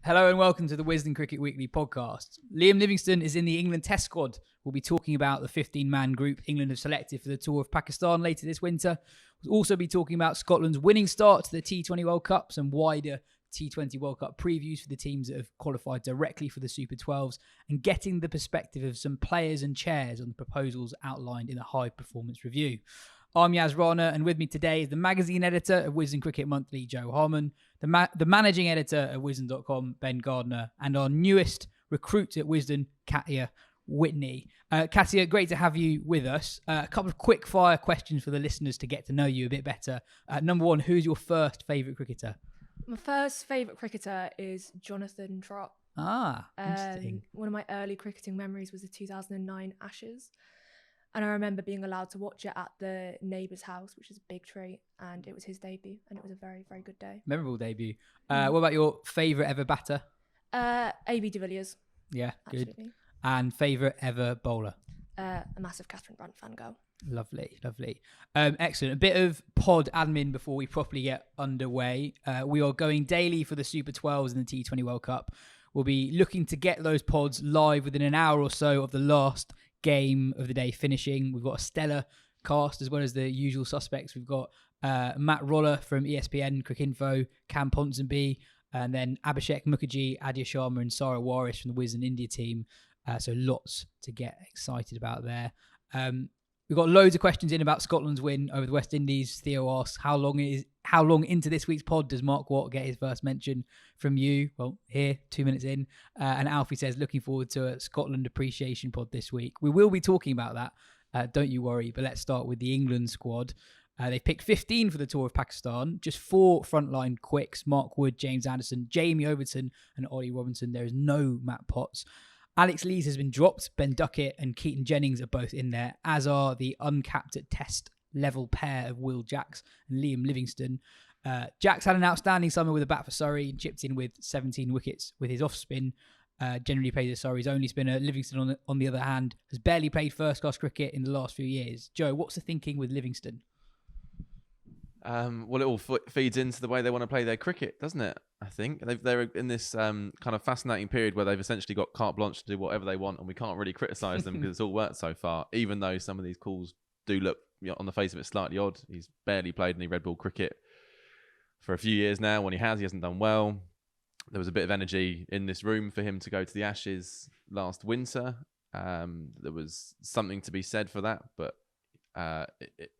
Hello and welcome to the Wisden Cricket Weekly podcast. Liam Livingstone is in the England Test squad. We'll be talking about the 15-man group England have selected for the tour of Pakistan later this winter. We'll also be talking about Scotland's winning start to the T20 World Cup, some wider T20 World Cup previews for the teams that have qualified directly for the Super 12s, and getting the perspective of some players and chairs on the proposals outlined in the High Performance Review. I'm Yas Rana, and with me today is the magazine editor of Wisden Cricket Monthly, Joe Harman, the managing editor at Wisden.com, Ben Gardner, and our newest recruit at Wisden, Katya Witney. Katya, great to have you with us. A couple of quick fire questions for the listeners to get to know you a bit better. Number one, who's your first favourite cricketer? My first favourite cricketer is Jonathan Trott. Interesting. One of my early cricketing memories was the 2009 Ashes. And I remember being allowed to watch it at the neighbour's house, which is a big treat. And it was his debut. And it was a very, very good day. Memorable debut. What about your favourite ever batter? A.B. de Villiers. Yeah, good. Absolutely. And favourite ever bowler? A massive Catherine Brunt fan girl. Lovely. Excellent. A bit of pod admin before we properly get underway. We are going daily for the Super 12s and the T20 World Cup. We'll be looking to get those pods live within an hour or so of the last game of the day finishing. We've got a stellar cast as well as the usual suspects. We've got Matt Roller from ESPN, Cricinfo, Cam Ponsonby, and then Abhishek Mukherjee, Adya Sharma and Sarah Waris from the Wisden India team. So lots to get excited about there. We've got loads of questions in about Scotland's win over the West Indies. Theo asks, how long into this week's pod does Mark Watt get his first mention from you? Well, here, 2 minutes in. And Alfie says, looking forward to a Scotland appreciation pod this week. We will be talking about that, don't you worry. But let's start with the England squad. They've picked 15 for the tour of Pakistan. Just 4 frontline quicks: Mark Wood, James Anderson, Jamie Overton and Ollie Robinson. There is no Matt Potts. Alex Lees has been dropped. Ben Duckett and Keaton Jennings are both in there, as are the uncapped at test level pair of Will Jacks and Liam Livingstone. Jacks had an outstanding summer with a bat for Surrey and chipped in with 17 wickets with his off spin. Generally plays as Surrey's only spinner. Livingstone, on the other hand, has barely played first-class cricket in the last few years. Joe, what's the thinking with Livingstone? Well, it all feeds into the way they want to play their cricket, doesn't it? I think they're in this kind of fascinating period where they've essentially got carte blanche to do whatever they want, and we can't really criticise them because it's all worked so far, even though some of these calls do look, on the face of it, slightly odd. He's barely played any red ball cricket for a few years now. When he hasn't done well. There was a bit of energy in this room for him to go to the Ashes last winter. There was something to be said for that, but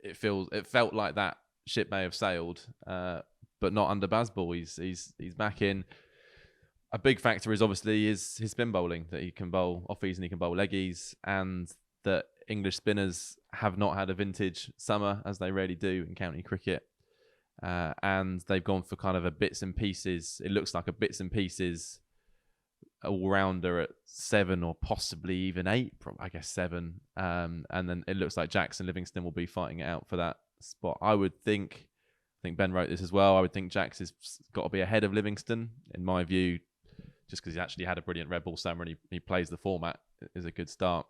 it felt like that ship may have sailed, but not under Bazball. He's back in. A big factor is obviously his spin bowling, that he can bowl offies and he can bowl leggies, and that English spinners have not had a vintage summer as they rarely do in county cricket. And they've gone for kind of a bits and pieces. It looks like a bits and pieces all-rounder at 7 or possibly even 8, I guess 7. And then it looks like Jackson Livingstone will be fighting it out for that spot. I think Ben wrote this as well. I would think Jax has got to be ahead of Livingstone, in my view, just because he actually had a brilliant red ball summer and he plays the format is a good start.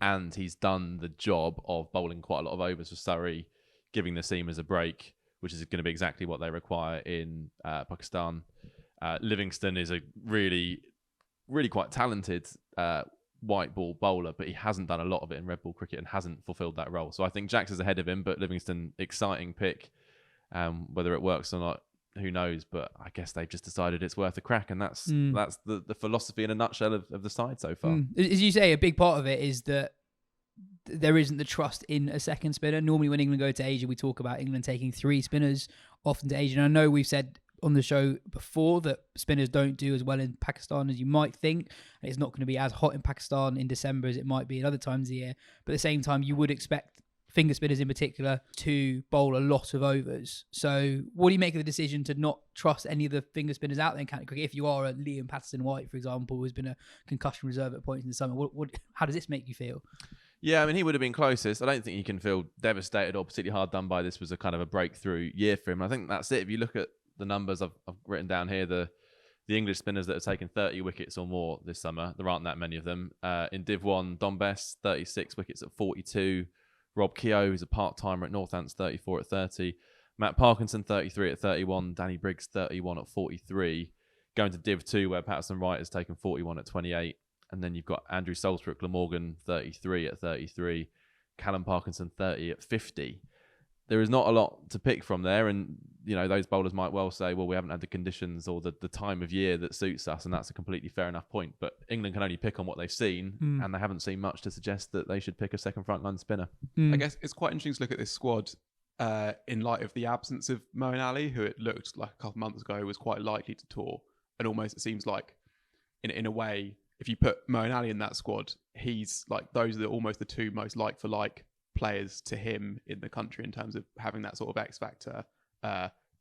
And he's done the job of bowling quite a lot of overs for Surrey, giving the seamers a break, which is going to be exactly what they require in Pakistan. Livingstone is a really, really quite talented white ball bowler, but he hasn't done a lot of it in red ball cricket and hasn't fulfilled that role. So I think Jax is ahead of him, but Livingstone, exciting pick. Whether it works or not, who knows? But I guess they've just decided it's worth a crack, and that's the philosophy in a nutshell of the side so far. As you say, a big part of it is that there isn't the trust in a second spinner. Normally when England go to Asia, we talk about England taking 3 spinners often to Asia. And I know we've said on the show before that spinners don't do as well in Pakistan as you might think. And it's not going to be as hot in Pakistan in December as it might be in other times of the year. But at the same time, you would expect finger spinners in particular to bowl a lot of overs. So what do you make of the decision to not trust any of the finger spinners out there in county cricket? If you are a Liam Patterson-White, for example, who's been a concussion reserve at points in the summer, how does this make you feel? Yeah, I mean, he would have been closest. I don't think you can feel devastated or particularly hard done by this. Was a kind of a breakthrough year for him. I think that's it. If you look at the numbers I've written down here, the English spinners that have taken 30 wickets or more this summer, there aren't that many of them. In Div 1, Don Best, 36 wickets at 42. Rob Keogh, who's a part-timer at Northants, 34 at 30. Matt Parkinson, 33 at 31. Danny Briggs, 31 at 43. going to Div 2 where Patterson Wright has taken 41 at 28. And then you've got Andrew Salzbrook Glamorgan 33 at 33, Callum Parkinson 30 at 50. There is not a lot to pick from there. And, you know, those bowlers might well say, well, we haven't had the conditions or the time of year that suits us. And that's a completely fair enough point. But England can only pick on what they've seen. And they haven't seen much to suggest that they should pick a second frontline spinner. I guess it's quite interesting to look at this squad in light of the absence of Moeen Ali, who it looked like a couple months ago was quite likely to tour. And almost it seems like, in a way, if you put Moeen Ali in that squad, he's like, those are almost the two most like-for-like players to him in the country in terms of having that sort of X factor,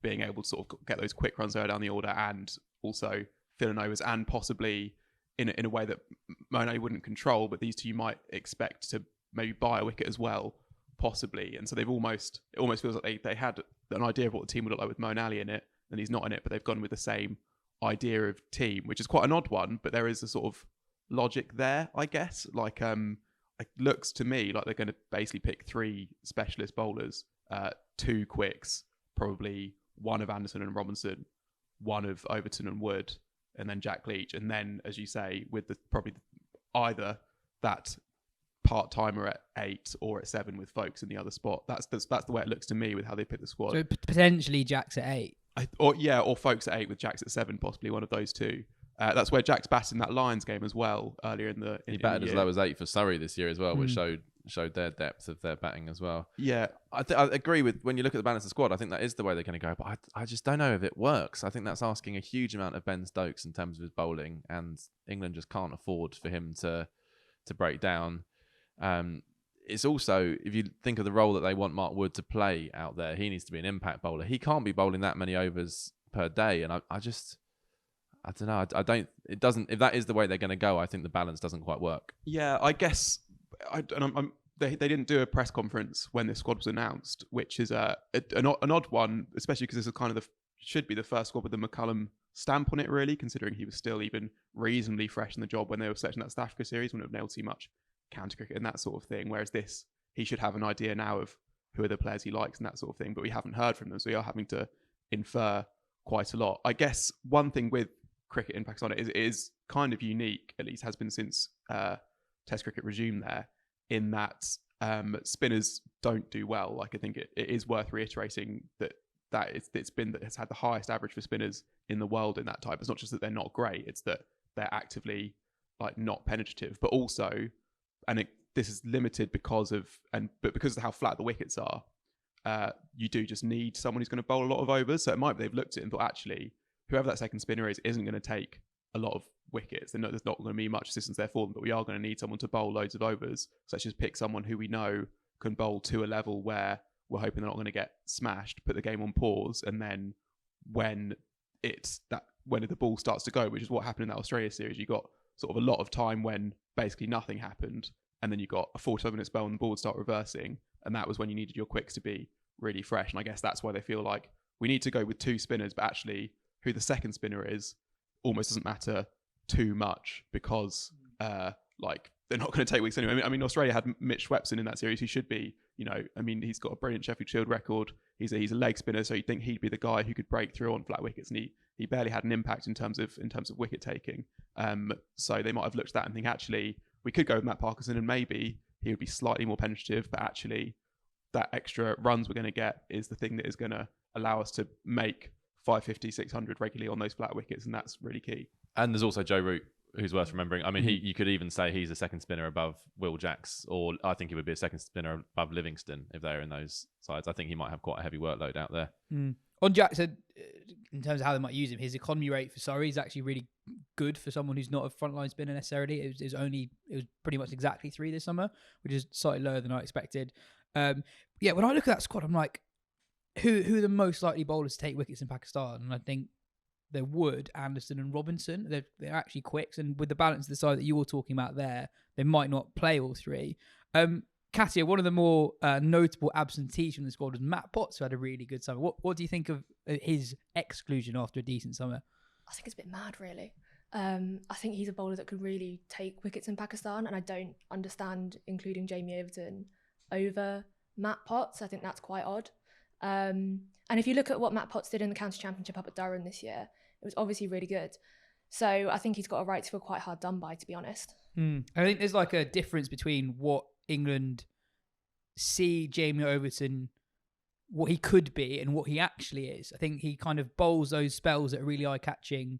being able to sort of get those quick runs down the order and also filling overs, and possibly in a way that Moeen Ali wouldn't control, but these two you might expect to maybe buy a wicket as well, possibly. And so it almost feels like they had an idea of what the team would look like with Moeen Ali in it, and he's not in it, but they've gone with the same idea of team, which is quite an odd one, but there is a sort of logic there, I guess. Like, it looks to me like they're going to basically pick 3 specialist bowlers, 2 quicks, probably one of Anderson and Robinson, one of Overton and Wood, and then Jack Leach. And then, as you say, with probably either that part-timer at 8 or at 7 with Folkes in the other spot. That's the way it looks to me with how they pick the squad. So potentially Jack's at 8. Or Folkes at 8 with Jack's at 7, possibly one of those two. That's where Jack's batted in that Lions game as well earlier in the. He batted as low as 8 for Surrey this year as well, which showed their depth of their batting as well. Yeah, I agree with when you look at the balance of the squad. I think that is the way they're going to go, but I just don't know if it works. I think that's asking a huge amount of Ben Stokes in terms of his bowling, and England just can't afford for him to break down. It's also, if you think of the role that they want Mark Wood to play out there, he needs to be an impact bowler. He can't be bowling that many overs per day, and I don't know. It doesn't. If that is the way they're going to go, I think the balance doesn't quite work. Yeah, I guess. They didn't do a press conference when this squad was announced, which is an odd one, especially because this is kind of should be the first squad with the McCullum stamp on it, really, considering he was still even reasonably fresh in the job when they were selecting that South Africa series, wouldn't have nailed too much counter cricket and that sort of thing. Whereas this, he should have an idea now of who are the players he likes and that sort of thing, but we haven't heard from them, so we are having to infer quite a lot. I guess one thing with cricket in Pakistan is kind of unique, at least has been since Test cricket resumed there, in that spinners don't do well. Like, I think it is worth reiterating that it's had the highest average for spinners in the world in that type. It's not just that they're not great; it's that they're actively like not penetrative, but also, this is limited because of how flat the wickets are. You do just need someone who's going to bowl a lot of overs. So it might be they've looked at it and thought, actually, whoever that second spinner isn't going to take a lot of wickets. There's not going to be much assistance there for them, but we are going to need someone to bowl loads of overs. So let's just pick someone who we know can bowl to a level where we're hoping they're not going to get smashed, put the game on pause, and then when the ball starts to go, which is what happened in that Australia series, you got sort of a lot of time when basically nothing happened, and then you got a 45-minute spell and the ball would start reversing, and that was when you needed your quicks to be really fresh. And I guess that's why they feel like we need to go with 2 spinners, but actually who the second spinner is almost doesn't matter too much, because they're not going to take weeks anyway. I mean, Australia had Mitch Swepson in that series. He should be, he's got a brilliant Sheffield Shield record. He's a leg spinner, so you'd think he'd be the guy who could break through on flat wickets, and he barely had an impact in terms of wicket taking. So they might have looked at that and think, actually, we could go with Matt Parkinson, and maybe he would be slightly more penetrative, but actually that extra runs we're going to get is the thing that is going to allow us to make 550, 600 regularly on those flat wickets, and that's really key. And there's also Joe Root, who's worth remembering. I mean, you could even say he's a second spinner above Will Jacks, or I think he would be a second spinner above Livingstone if they're in those sides. I think he might have quite a heavy workload out there. On Jacks, in terms of how they might use him, his economy rate for Surrey is actually really good for someone who's not a frontline spinner necessarily. It was pretty much exactly 3 this summer, which is slightly lower than I expected. When I look at that squad, I'm like, who are the most likely bowlers to take wickets in Pakistan? And I think they're Wood, Anderson and Robinson. They're actually quicks, and with the balance of the side that you were talking about there, they might not play all 3. Katya, one of the more notable absentees from the squad was Matt Potts, who had a really good summer. What do you think of his exclusion after a decent summer? I think it's a bit mad, really. I think he's a bowler that could really take wickets in Pakistan, and I don't understand including Jamie Overton over Matt Potts. I think that's quite odd. And if you look at what Matt Potts did in the county championship up at Durham this year, It was obviously really good. So I think he's got a right to feel quite hard done by, to be honest. I think there's like a difference between what England see Jamie Overton, what he could be, and what he actually is. I think he kind of bowls those spells that are really eye-catching,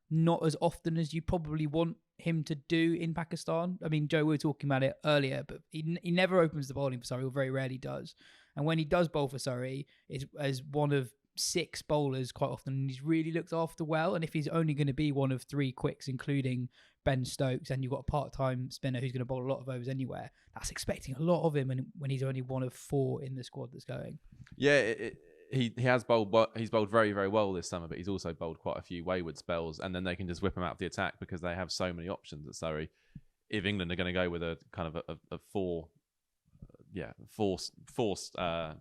not as often as you probably want him to do in Pakistan. I mean, Joe, we were talking about it earlier, but he never opens the bowling for Surrey, or very rarely does. And when he does bowl for Surrey, it's as one of 6 bowlers quite often, and he's really looked after well. And if he's only going to be one of 3 quicks, including Ben Stokes, and you've got a part-time spinner who's going to bowl a lot of overs anywhere, that's expecting a lot of him, and when he's only one of 4 in the squad that's going. Yeah, he has bowled, he's bowled very, very well this summer, but he's also bowled quite a few wayward spells, and then they can just whip him out of the attack because they have so many options at Surrey. If England are going to go with a kind of a 4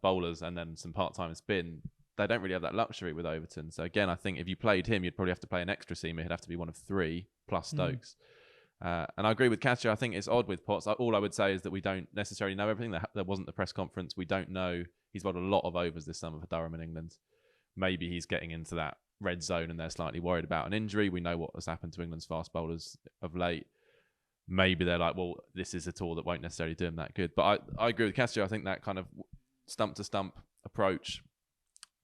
bowlers and then some part-time spin, they don't really have that luxury with Overton. So again, I think if you played him, you'd probably have to play an extra seamer. He'd have to be one of 3 plus Stokes. And I agree with Katya. I think it's odd with Potts. All I would say is that we don't necessarily know everything. There wasn't the press conference. We don't know. He's bowled a lot of overs this summer for Durham in England. Maybe he's getting into that red zone and they're slightly worried about an injury. We know what has happened to England's fast bowlers of late. Maybe they're like, well, this is a tour that won't necessarily do him that good. But I agree with Katya. I think that kind of stump-to-stump approach,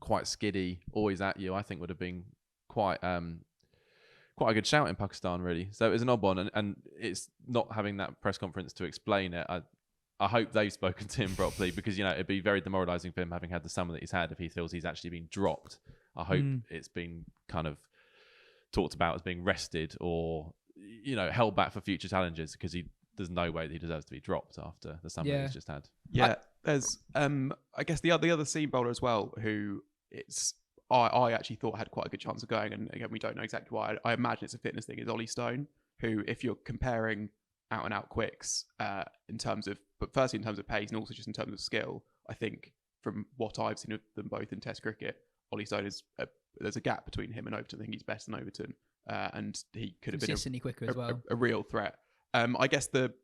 quite skiddy, always at you, I think would have been quite a good shout in Pakistan, really. So it was an odd one, and it's not having that press conference to explain it. I hope they've spoken to him properly, because it'd be very demoralising for him having had the summer that he's had if he feels he's actually been dropped. I hope it's been kind of talked about as being rested or held back for future challenges, because there's no way that he deserves to be dropped after the summer that he's just had. Yeah, there's I guess the other seam bowler as well, who I actually thought had quite a good chance of going, and again we don't know exactly why. I imagine it's a fitness thing. Is Ollie Stone, who, if you're comparing out and out quicks firstly in terms of pace and also just in terms of skill, I think from what I've seen of them both in Test cricket, Ollie Stone there's a gap between him and Overton. I think he's better than Overton, and he could have been consistently quicker as well. A real threat. I guess the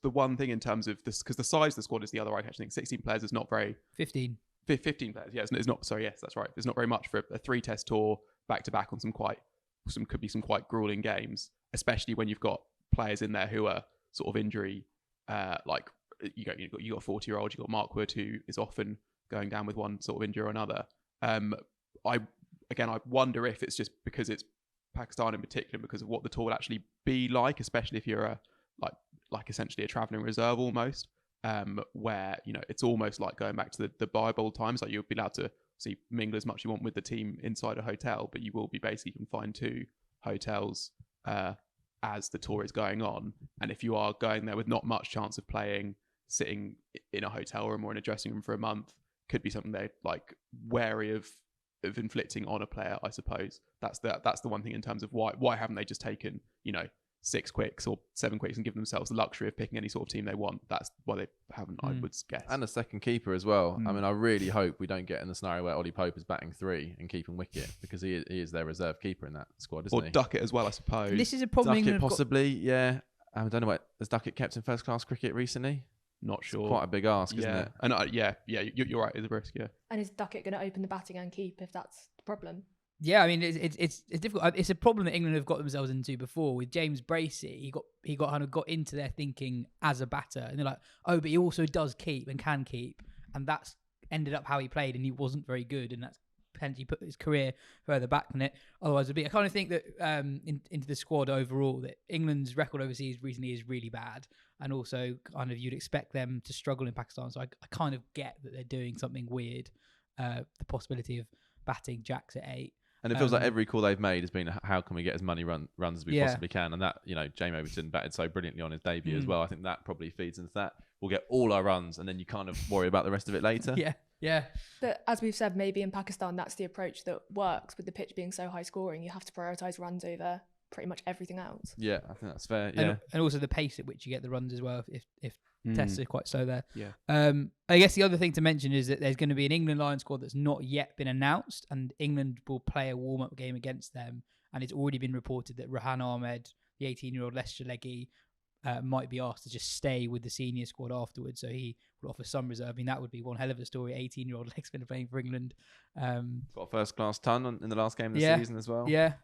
one thing in terms of this, because the size of the squad is the other eye catching thing. 16 players is not very. 15 players. Yeah, it's not. Sorry, yes, that's right. It's not very much for a 3-test tour back to back on some could be some quite grueling games, especially when you've got players in there who are sort of injury, like you got a 40-year-old, you got Mark Wood, who is often going down with one sort of injury or another. I wonder if it's just because it's Pakistan in particular, because of what the tour will actually be like, especially if you're like essentially a travelling reserve almost. Where it's almost like going back to the Bible times. Like, you'll be allowed to mingle as much as you want with the team inside a hotel, but you will be basically confined to hotels as the tour is going on. And if you are going there with not much chance of playing, sitting in a hotel room or in a dressing room for a month could be something they're like wary of inflicting on a player, I suppose. That's the one thing in terms of why haven't they just taken 6 quicks or 7 quicks and give themselves the luxury of picking any sort of team they want. That's why they haven't, I would guess. And a second keeper as well. I mean, I really hope we don't get in the scenario where Ollie Pope is batting 3 and keeping wicket, because he is their reserve keeper in that squad, isn't he? Or Duckett as well, I suppose. This is a problem. Duckett possibly, yeah. I don't know, has Duckett kept in first class cricket recently? Not sure. It's quite a big ask, isn't it? And you're right, it's a risk, yeah. And is Duckett going to open the batting and keep, if that's the problem? Yeah, I mean, it's difficult. It's a problem that England have got themselves into before with James Bracey. He got into their thinking as a batter, and they're like, oh, but he also does keep and can keep, and that's ended up how he played, and he wasn't very good, and that's potentially put his career further back than it otherwise would be. I kind of think that into the squad overall, that England's record overseas recently is really bad, and also kind of you'd expect them to struggle in Pakistan. So I kind of get that they're doing something weird, the possibility of batting jacks at 8. And it feels like every call they've made has been, how can we get as many runs as we possibly can? And that, Jamie Overton batted so brilliantly on his debut as well. I think that probably feeds into that. We'll get all our runs, and then you kind of worry about the rest of it later. Yeah. But as we've said, maybe in Pakistan, that's the approach that works with the pitch being so high scoring. You have to prioritise runs over pretty much everything else. Yeah, I think that's fair. Yeah. And also the pace at which you get the runs as well, if tests are quite slow there. Yeah. I guess the other thing to mention is that there's going to be an England Lions squad that's not yet been announced, and England will play a warm-up game against them. And it's already been reported that Rahan Ahmed, the 18-year-old Leicestershire leggy, might be asked to just stay with the senior squad afterwards. So he will offer some reserve. I mean, that would be one hell of a story. 18-year-old leg spinner playing for England. Got a first-class ton in the last game of the season as well. Yeah.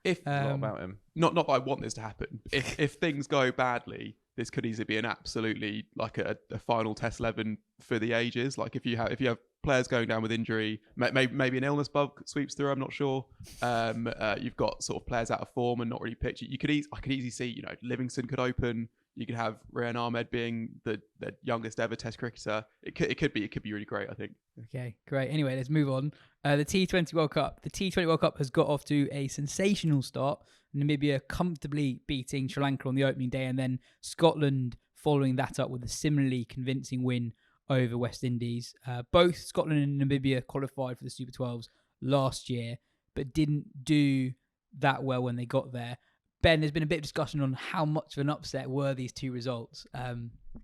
If a lot about him. Not that I want this to happen. If things go badly, this could easily be an absolutely like a final test 11 for the ages. Like if you have players going down with injury, maybe an illness bug sweeps through. I'm not sure. You've got sort of players out of form and not really pitched. I could easily see, Livingstone could open. You could have Ryan Ahmed being the youngest ever Test cricketer. It could be really great, I think. Okay, great. Anyway, let's move on. The T20 World Cup. The T20 World Cup has got off to a sensational start. Namibia comfortably beating Sri Lanka on the opening day, and then Scotland following that up with a similarly convincing win over West Indies. Both Scotland and Namibia qualified for the Super 12s last year, but didn't do that well when they got there. Ben, there's been a bit of discussion on how much of an upset were these two results.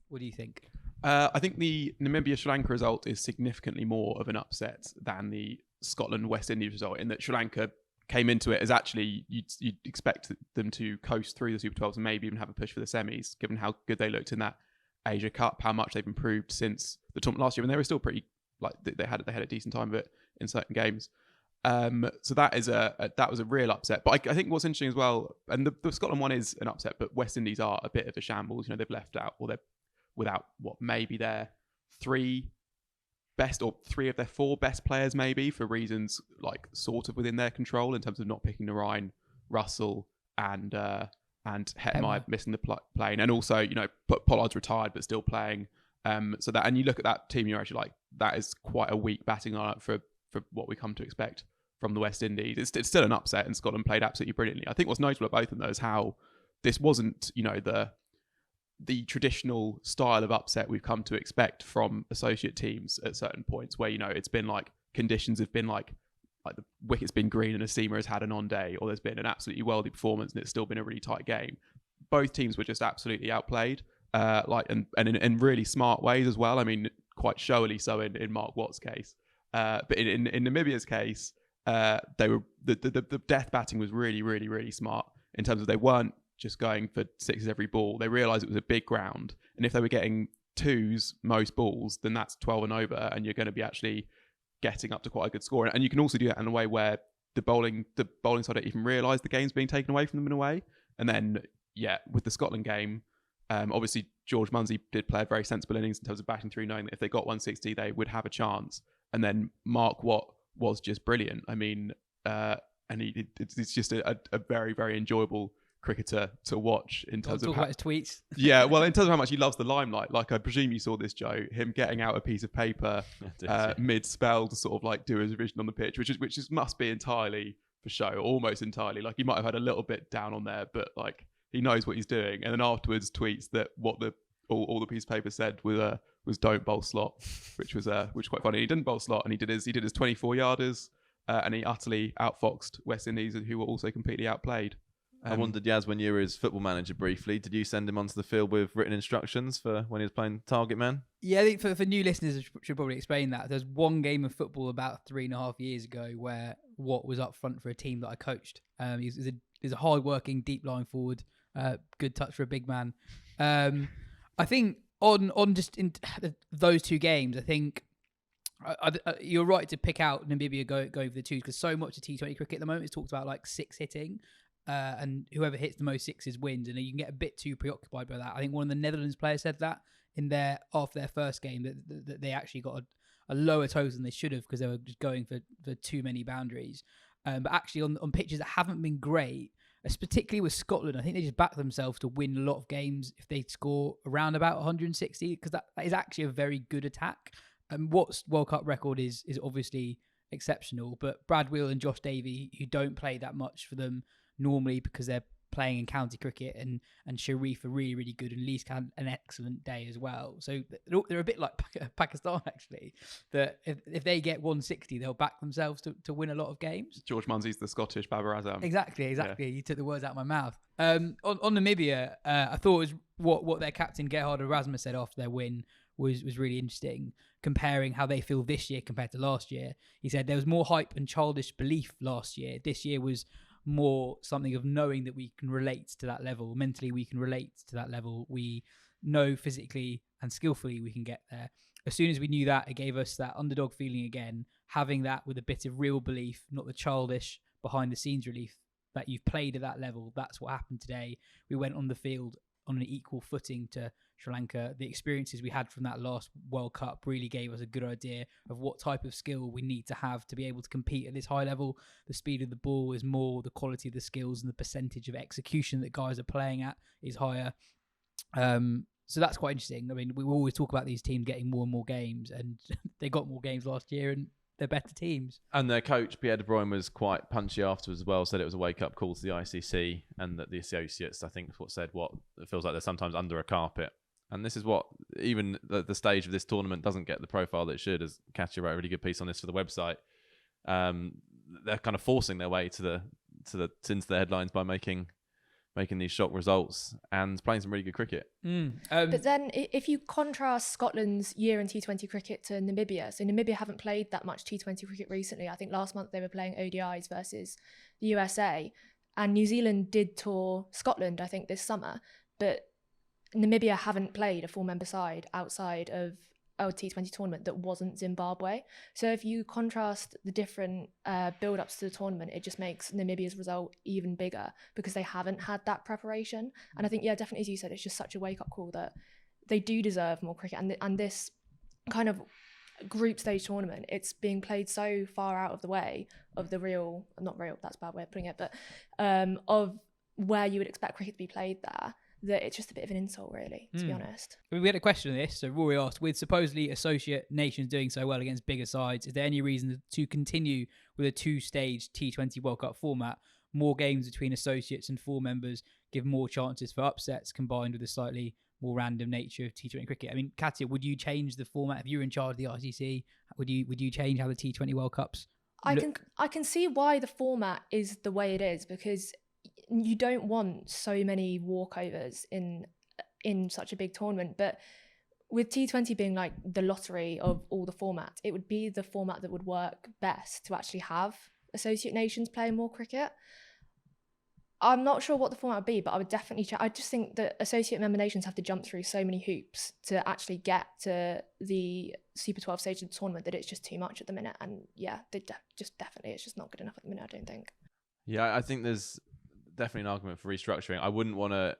What do you think? I think the Namibia-Sri Lanka result is significantly more of an upset than the Scotland-West Indies result, in that Sri Lanka came into it as actually you'd expect them to coast through the Super 12s and maybe even have a push for the semis, given how good they looked in that Asia Cup, how much they've improved since the tournament last year, and they were still pretty, like, they had a decent time of it in certain games. So that was a real upset. But I think what's interesting as well, and the Scotland one is an upset, but West Indies are a bit of a shambles. They've left out, or they're without maybe their three of their four best players, maybe, for reasons like sort of within their control in terms of not picking Narine, Russell, and Hetmeyer missing the plane, and also Pollard's retired but still playing. So that, and you look at that team, you're actually like, that is quite a weak batting lineup for what we come to expect from the West Indies. It's still an upset, and Scotland played absolutely brilliantly. I think what's notable about both of them is how this wasn't, the traditional style of upset we've come to expect from associate teams at certain points, where it's been like conditions have been like the wicket's been green and a seamer has had an on day, or there's been an absolutely worldy performance and it's still been a really tight game. Both teams were just absolutely outplayed, and in really smart ways as well. I mean, quite showily so in Mark Watt's case. But in Namibia's case, they were the death batting was really, really, really smart in terms of they weren't just going for sixes every ball. They realised it was a big ground, and if they were getting twos most balls, then that's 12 and over, and you're going to be actually getting up to quite a good score. And you can also do that in a way where the bowling side don't even realise the game's being taken away from them in a way. And then, with the Scotland game, obviously George Munsey did play a very sensible innings in terms of batting through, knowing that if they got 160, they would have a chance. And then Mark Watt was just brilliant. I mean, and it's just a very, very enjoyable cricketer to watch in terms of about his tweets. Yeah, well, in terms of how much he loves the limelight. Like, I presume you saw this, Joe, him getting out a piece of paper mid-spell to sort of like do his revision on the pitch, which must be entirely for show, almost entirely. Like, he might have had a little bit down on there, but like he knows what he's doing. And then afterwards tweets that what all the piece of paper said was don't bowl slot, which was quite funny. He didn't bowl slot, and he did his 24 yarders, and he utterly outfoxed West Indies, who were also completely outplayed. I wondered, Yas, when you were his football manager briefly, did you send him onto the field with written instructions for when he was playing target man? Yeah, I think for new listeners, I should probably explain that. There's one game of football about 3.5 years ago where Watt was up front for a team that I coached. He's a hard-working, deep-line forward, good touch for a big man. I think on just in those two games, I think you're right to pick out Namibia going for the twos, because so much of T20 cricket at the moment is talked about like six hitting. And whoever hits the most sixes wins, and you can get a bit too preoccupied by that. I think one of the Netherlands players said that after their first game that they actually got a lower total than they should have, because they were just going for too many boundaries. But actually on pitches that haven't been great, particularly with Scotland, I think they just back themselves to win a lot of games if they score around about 160, because that is actually a very good attack. And Watt's World Cup record is obviously exceptional, but Brad Wheel and Josh Davey, who don't play that much for them normally because they're playing in county cricket, and Sharif are really, really good, and Lee's had an excellent day as well. So they're a bit like Pakistan, actually, that if they get 160, they'll back themselves to win a lot of games. George Munsey's the Scottish Babar Azam. Exactly. Yeah. You took the words out of my mouth. On Namibia, I thought it was what their captain Gerhard Erasmus said after their win was really interesting, comparing how they feel this year compared to last year. He said there was more hype and childish belief last year. This year was more something of knowing that we can relate to that level. Mentally, we can relate to that level. We know physically and skillfully we can get there. As soon as we knew that, it gave us that underdog feeling again, having that with a bit of real belief, not the childish behind the scenes relief that you've played at that level. That's what happened today. We went on the field on an equal footing to Sri Lanka. The experiences we had from that last World Cup really gave us a good idea of what type of skill we need to have to be able to compete at this high level. The speed of the ball is more, the quality of the skills and the percentage of execution that guys are playing at is higher. So that's quite interesting. I mean, we always talk about these teams getting more and more games, and they got more games last year, and they're better teams. And their coach, Pierre de Bruyne, was quite punchy afterwards as well, said it was a wake-up call to the ICC, and that the associates, I think, said what it feels like they're sometimes under a carpet. And this is what, even the stage of this tournament doesn't get the profile that it should, as Katya wrote a really good piece on this for the website. They're kind of forcing their way into the headlines by making these shock results and playing some really good cricket. But then if you contrast Scotland's year in T20 cricket to Namibia, so Namibia haven't played that much T20 cricket recently. I think last month they were playing ODIs versus the USA, and New Zealand did tour Scotland, I think, this summer, but Namibia haven't played a full member side outside of a T20 tournament that wasn't Zimbabwe. So if you contrast the different build-ups to the tournament, it just makes Namibia's result even bigger because they haven't had that preparation. And I think, yeah, definitely, as you said, it's just such a wake-up call that they do deserve more cricket. And this kind of group stage tournament, it's being played so far out of the way of the real, not real, that's a bad way of putting it, but of where you would expect cricket to be played there, that it's just a bit of an insult, really, to be honest. We had a question on this. So Rory asked, with supposedly associate nations doing so well against bigger sides, is there any reason to continue with a two-stage T20 World Cup format? More games between associates and full members give more chances for upsets, combined with a slightly more random nature of T20 cricket. I mean, Katya, would you change the format if you were in charge of the ICC? Would you change how the T20 World Cups look? I can see why the format is the way it is, because you don't want so many walkovers in such a big tournament. But with T20 being like the lottery of all the formats, it would be the format that would work best to actually have associate nations playing more cricket. I'm not sure what the format would be, but I would definitely check. I just think that associate member nations have to jump through so many hoops to actually get to the Super 12 stage of the tournament that it's just too much at the minute. And yeah, definitely it's just not good enough at the minute, I don't think. Yeah, I think there's definitely an argument for restructuring. I wouldn't want to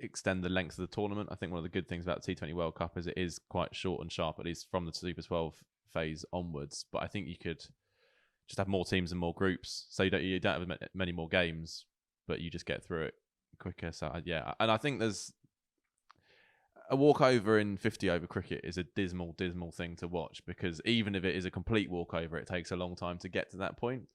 extend the length of the tournament. I think one of the good things about the T20 World Cup is it is quite short and sharp, at least from the Super 12 phase onwards. But I think you could just have more teams and more groups, so you don't have many more games, but you just get through it quicker. So yeah, and I think there's a walkover in 50 over cricket is a dismal thing to watch, because even if it is a complete walkover, it takes a long time to get to that point.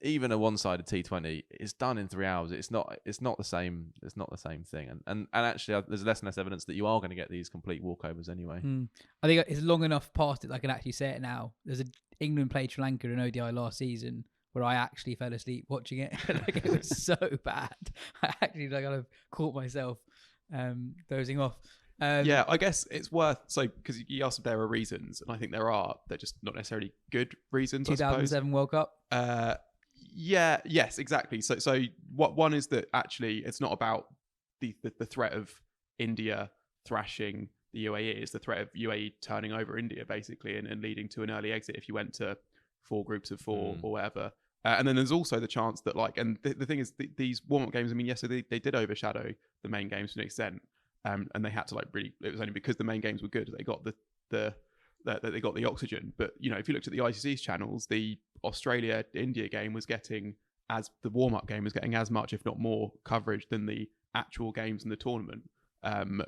Even a one-sided T20 is done in 3 hours. It's not the same. It's not the same thing. And actually, there's less and less evidence that you are going to get these complete walkovers anyway. I think it's long enough past it that I can actually say it now. There's England played Sri Lanka in ODI last season where I actually fell asleep watching it. Like, it was so bad. I actually kind of caught myself dozing off. Yeah, I guess it's worth, so because you asked if there are reasons, and I think there are. They're just not necessarily good reasons. 2007 World Cup. Yeah, yes, exactly. So what one is that actually it's not about the threat of India thrashing the UAE. It's the threat of UAE turning over India basically and leading to an early exit if you went to 4 groups of 4 or whatever. And then there's also the chance that and the thing is these warm-up games, I mean, yes, so they did overshadow the main games to an extent. And they had to really, it was only because the main games were good they got they got the oxygen. But if you looked at the ICC's channels, the Australia-India game was getting, as the warm-up game was getting as much, if not more, coverage than the actual games in the tournament. And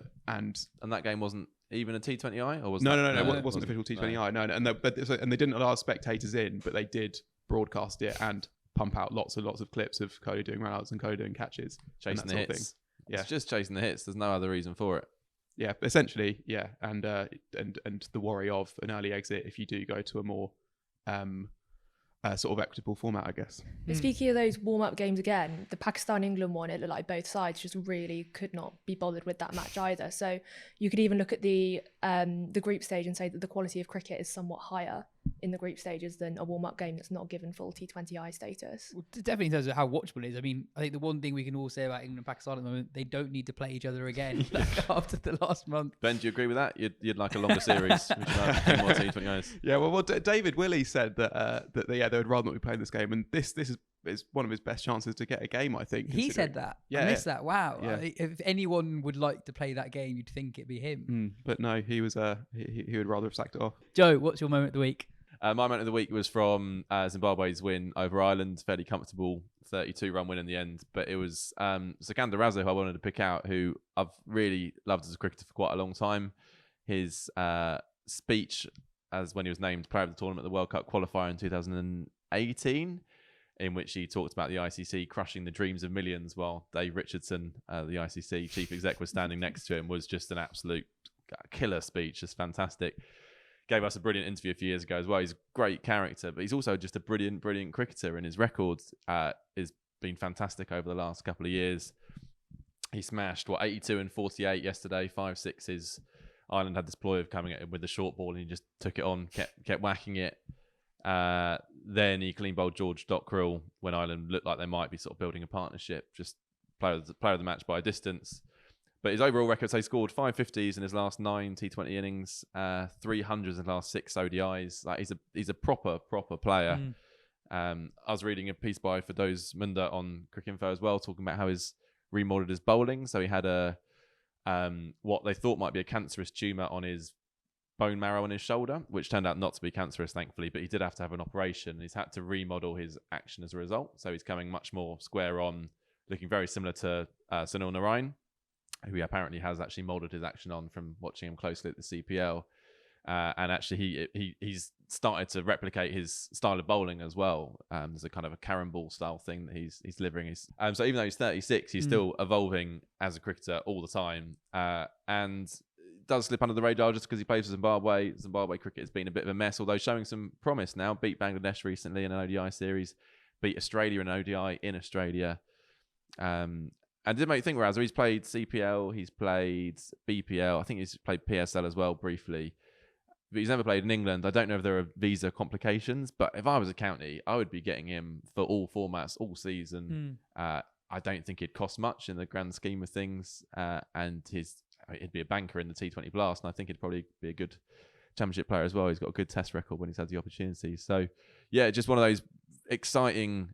that game wasn't even a T20I, or was no, it wasn't official T20I. No, and they didn't allow spectators in, but they did broadcast it and pump out lots and lots of clips of Kohli doing run-outs and Kohli doing catches, chasing the hits. Yeah, it's just chasing the hits. There's no other reason for it. Yeah, essentially, yeah, and the worry of an early exit if you do go to a more sort of equitable format, I guess. But speaking of those warm-up games again, the Pakistan-England one, it looked like both sides just really could not be bothered with that match either. So you could even look at the group stage and say that the quality of cricket is somewhat higher in the group stages than a warm-up game that's not given full T20I status. Well, definitely in terms of how watchable it is. I mean, I think the one thing we can all say about England and Pakistan at the moment, they don't need to play each other again after the last month. Ben, do you agree with that? You'd like a longer series? Would you like a few more T20Is? Yeah, well, David Willey said that they would rather not be playing this game, and this is one of his best chances to get a game, I think. He said that. Yeah, I missed that. Wow. Yeah. If anyone would like to play that game, you'd think it'd be him. But no, he was he would rather have sacked it off. Joe, what's your moment of the week? My moment of the week was from Zimbabwe's win over Ireland. Fairly comfortable 32-run win in the end. But it was Sikander Raza who I wanted to pick out, who I've really loved as a cricketer for quite a long time. His speech as when he was named player of the tournament at the World Cup qualifier in 2018, in which he talked about the ICC crushing the dreams of millions, while Dave Richardson, the ICC chief exec, was standing next to him, was just an absolute killer speech. Just fantastic. Gave us a brilliant interview a few years ago as well. He's a great character, but he's also just a brilliant cricketer, and his record has been fantastic over the last couple of years. He smashed 82 and 48 yesterday, 5 sixes. Ireland had this ploy of coming at him with the short ball, and he just took it on, kept whacking it. Then he clean bowled George Dockrell when Ireland looked like they might be sort of building a partnership, just player of the match by a distance. But his overall record, so he scored 5 50s in his last 9 T20 innings, 300s in his last 6 ODIs. Like he's a proper player. I was reading a piece by Firdaus Munda on Cricinfo as well, talking about how he's remodelled his bowling. So he had what they thought might be a cancerous tumour on his bone marrow in his shoulder, which turned out not to be cancerous, thankfully, but he did have to have an operation, and he's had to remodel his action as a result. So he's coming much more square on, looking very similar to Sunil Narine, who he apparently has actually moulded his action on from watching him closely at the CPL. And actually he's started to replicate his style of bowling as well. There's a kind of a Karen ball style thing that he's delivering. So even though he's 36, he's still evolving as a cricketer all the time. And does slip under the radar just because he plays for Zimbabwe. Zimbabwe cricket has been a bit of a mess, although showing some promise now. Beat Bangladesh recently in an ODI series. Beat Australia in an ODI in Australia. And did make you think, whereas he's played CPL, he's played BPL, I think he's played PSL as well briefly. But he's never played in England. I don't know if there are visa complications, but if I was a county, I would be getting him for all formats, all season. I don't think it'd cost much in the grand scheme of things. And he'd be a banker in the T20 Blast, and I think he'd probably be a good championship player as well. He's got a good test record when he's had the opportunity. So, yeah, just one of those exciting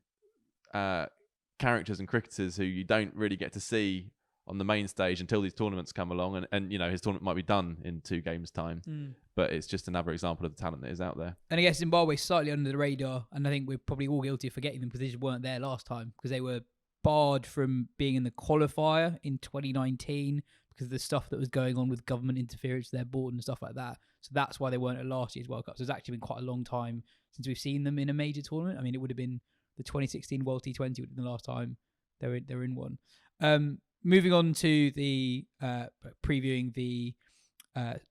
characters and cricketers who you don't really get to see on the main stage until these tournaments come along, and you know, his tournament might be done in 2 games' time. But it's just another example of the talent that is out there. And I guess Zimbabwe's slightly under the radar, and I think we're probably all guilty of forgetting them because they just weren't there last time, because they were barred from being in the qualifier in 2019 because of the stuff that was going on with government interference to their board and stuff like that. So that's why they weren't at last year's World Cup. So it's actually been quite a long time since we've seen them in a major tournament. I mean, it would have been the 2016 World T20 would have been the last time they were in one. Moving on to the previewing the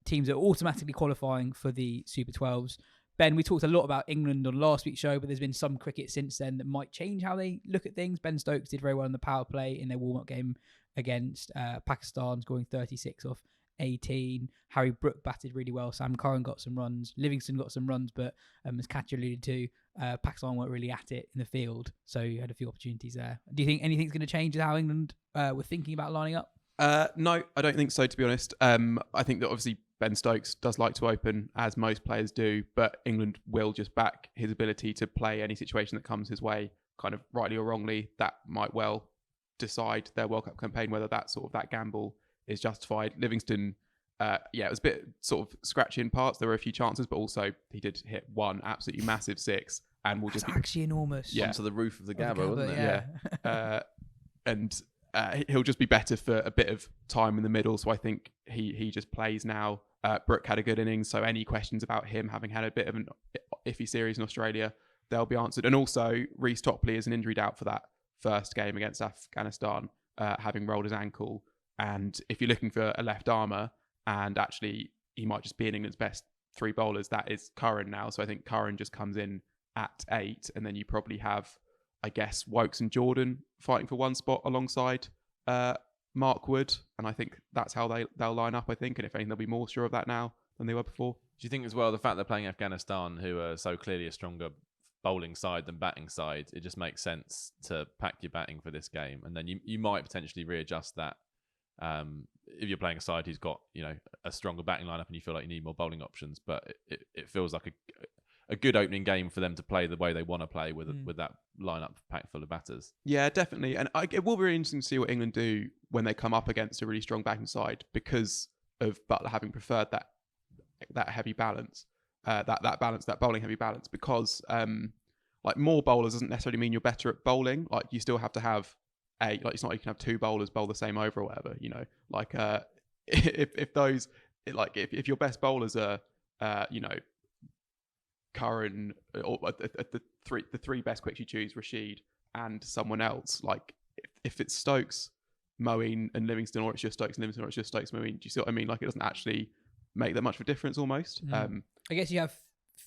teams that are automatically qualifying for the Super 12s. Ben, we talked a lot about England on last week's show, but there's been some cricket since then that might change how they look at things. Ben Stokes did very well in the power play in their warm-up game against Pakistan, scoring 36 off 18. Harry Brook batted really well. Sam Curran got some runs. Livingston got some runs, but as Katya alluded to, Pakistan weren't really at it in the field, so you had a few opportunities there. Do you think anything's going to change with how England were thinking about lining up? No, I don't think so, to be honest. I think that obviously Ben Stokes does like to open, as most players do, but England will just back his ability to play any situation that comes his way, kind of rightly or wrongly. That might well decide their World Cup campaign, whether that gamble is justified. Livingston, it was a bit sort of scratchy in parts. There were a few chances, but also he did hit one absolutely massive 6, and will just be actually enormous. Yeah, onto the roof of the Gabba, wasn't it? Yeah. And he'll just be better for a bit of time in the middle. So I think he just plays now. Brook had a good innings, so any questions about him having had a bit of an iffy series in Australia, they'll be answered. And also, Reece Topley is an injury doubt for that first game against Afghanistan, having rolled his ankle. And if you're looking for a left armour, and actually he might just be in England's best 3 bowlers, that is Curran now. So I think Curran just comes in at 8, and then you probably have, I guess, Wokes and Jordan fighting for one spot alongside Mark Wood, and I think that's how they'll line up, I think. And if anything, they'll be more sure of that now than they were before. Do you think as well the fact they're playing Afghanistan, who are so clearly a stronger bowling side than batting side, it just makes sense to pack your batting for this game, and then you might potentially readjust that if you're playing a side who's got a stronger batting lineup and you feel like you need more bowling options. But it feels like a good opening game for them to play the way they want to play with that lineup packed full of batters. Yeah, definitely. And it will be really interesting to see what England do when they come up against a really strong batting side, because of Butler having preferred that heavy balance, that bowling heavy balance, because like more bowlers doesn't necessarily mean you're better at bowling. Like you still have to have it's not like you can have two bowlers bowl the same over or whatever, like if your best bowlers are Curran, or the three best quicks you choose, Rashid and someone else, like if it's Stokes, Moeen and Livingstone, or it's just Stokes and Livingstone, or it's just Stokes, Moeen, do you see what I mean? Like it doesn't actually make that much of a difference almost. I guess you have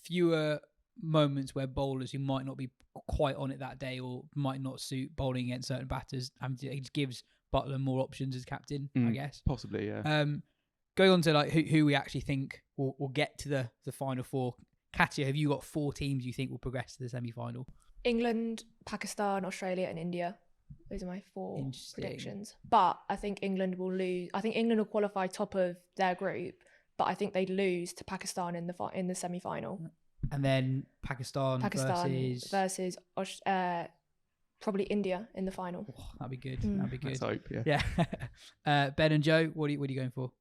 fewer moments where bowlers who might not be quite on it that day or might not suit bowling against certain batters, and it just gives Butler more options as captain, I guess. Possibly, yeah. Going on to like who we actually think will get to the final four. Katya, have you got 4 teams you think will progress to the semi-final? England, Pakistan, Australia and India. Those are my 4 predictions. But I think England will lose. I think England will qualify top of their group, but I think they'd lose to Pakistan in the semi-final. And then Pakistan versus probably India in the final. Oh, that'd be good. That'd be good. Let's hope, yeah. Ben and Joe, what are you going for?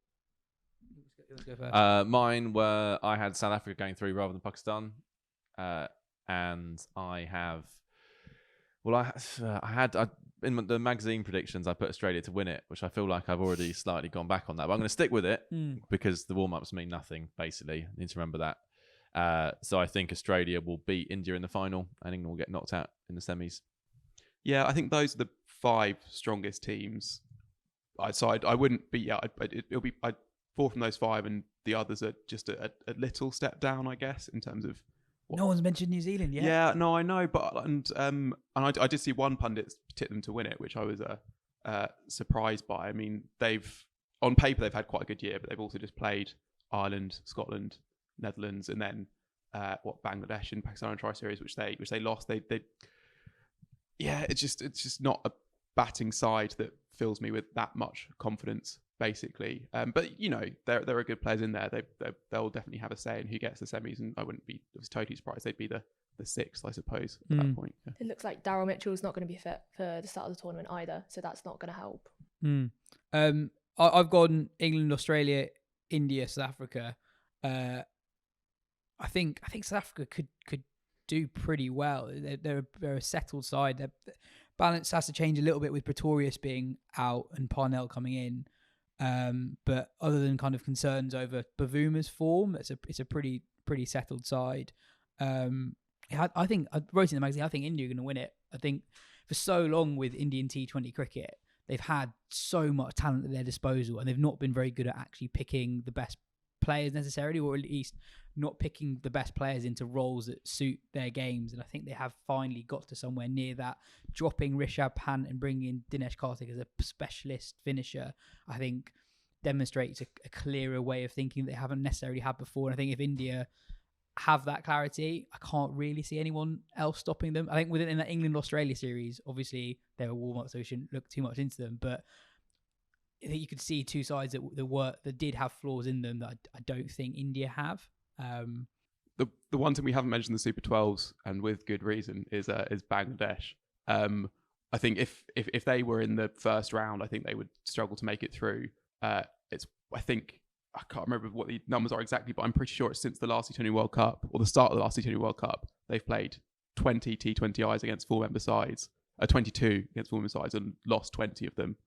Let's go first. Mine were, I had South Africa going through rather than Pakistan, and I have. Well, I had in the magazine predictions, I put Australia to win it, which I feel like I've already slightly gone back on that. But I'm going to stick with it because the warm-ups mean nothing, basically. I need to remember that. So I think Australia will beat India in the final and England will get knocked out in the semis. Yeah, I think those are the 5 strongest teams. I wouldn't be, it'll be, I'd 4 from those 5 and the others are just a little step down, I guess, in terms of... No one's mentioned New Zealand yet. Yeah, no, I know, but I did see one pundit tip them to win it, which I was surprised by. I mean, on paper they've had quite a good year, but they've also just played Ireland, Scotland, Netherlands, and then Bangladesh and Pakistan in tri-series, which they lost. It's just not a batting side that fills me with that much confidence, basically. But there are good players in there. They'll definitely have a say in who gets the semis, and I wouldn't be totally surprised they'd be the 6th, I suppose, at that point. Yeah. It looks like Daryl Mitchell's not going to be fit for the start of the tournament either, so that's not going to help. I've gone England, Australia, India, South Africa. I think South Africa could do pretty well. They're a settled side. Their balance has to change a little bit with Pretorius being out and Parnell coming in. But other than kind of concerns over Bavuma's form, it's a pretty settled side. I think I wrote in the magazine, I think India are going to win it. I think for so long with Indian T20 cricket, they've had so much talent at their disposal and they've not been very good at actually picking the best players necessarily, or at least not picking the best players into roles that suit their games. And I think they have finally got to somewhere near that. Dropping Rishabh Pant and bringing in Dinesh Karthik as a specialist finisher, I think demonstrates a clearer way of thinking that they haven't necessarily had before. And I think if India have that clarity, I can't really see anyone else stopping them. I think in that England-Australia series, obviously they were warm-up, so we shouldn't look too much into them, but I think you could see 2 sides that did have flaws in them that I don't think India have. The one thing we haven't mentioned in the Super 12s, and with good reason, is Bangladesh. I think if they were in the first round, I think they would struggle to make it through. I can't remember what the numbers are exactly, but I'm pretty sure it's since the last T20 World Cup, or the start of the last T20 World Cup, they've played 20 T20Is against 4-member sides, 22 against 4-member sides, and lost 20 of them.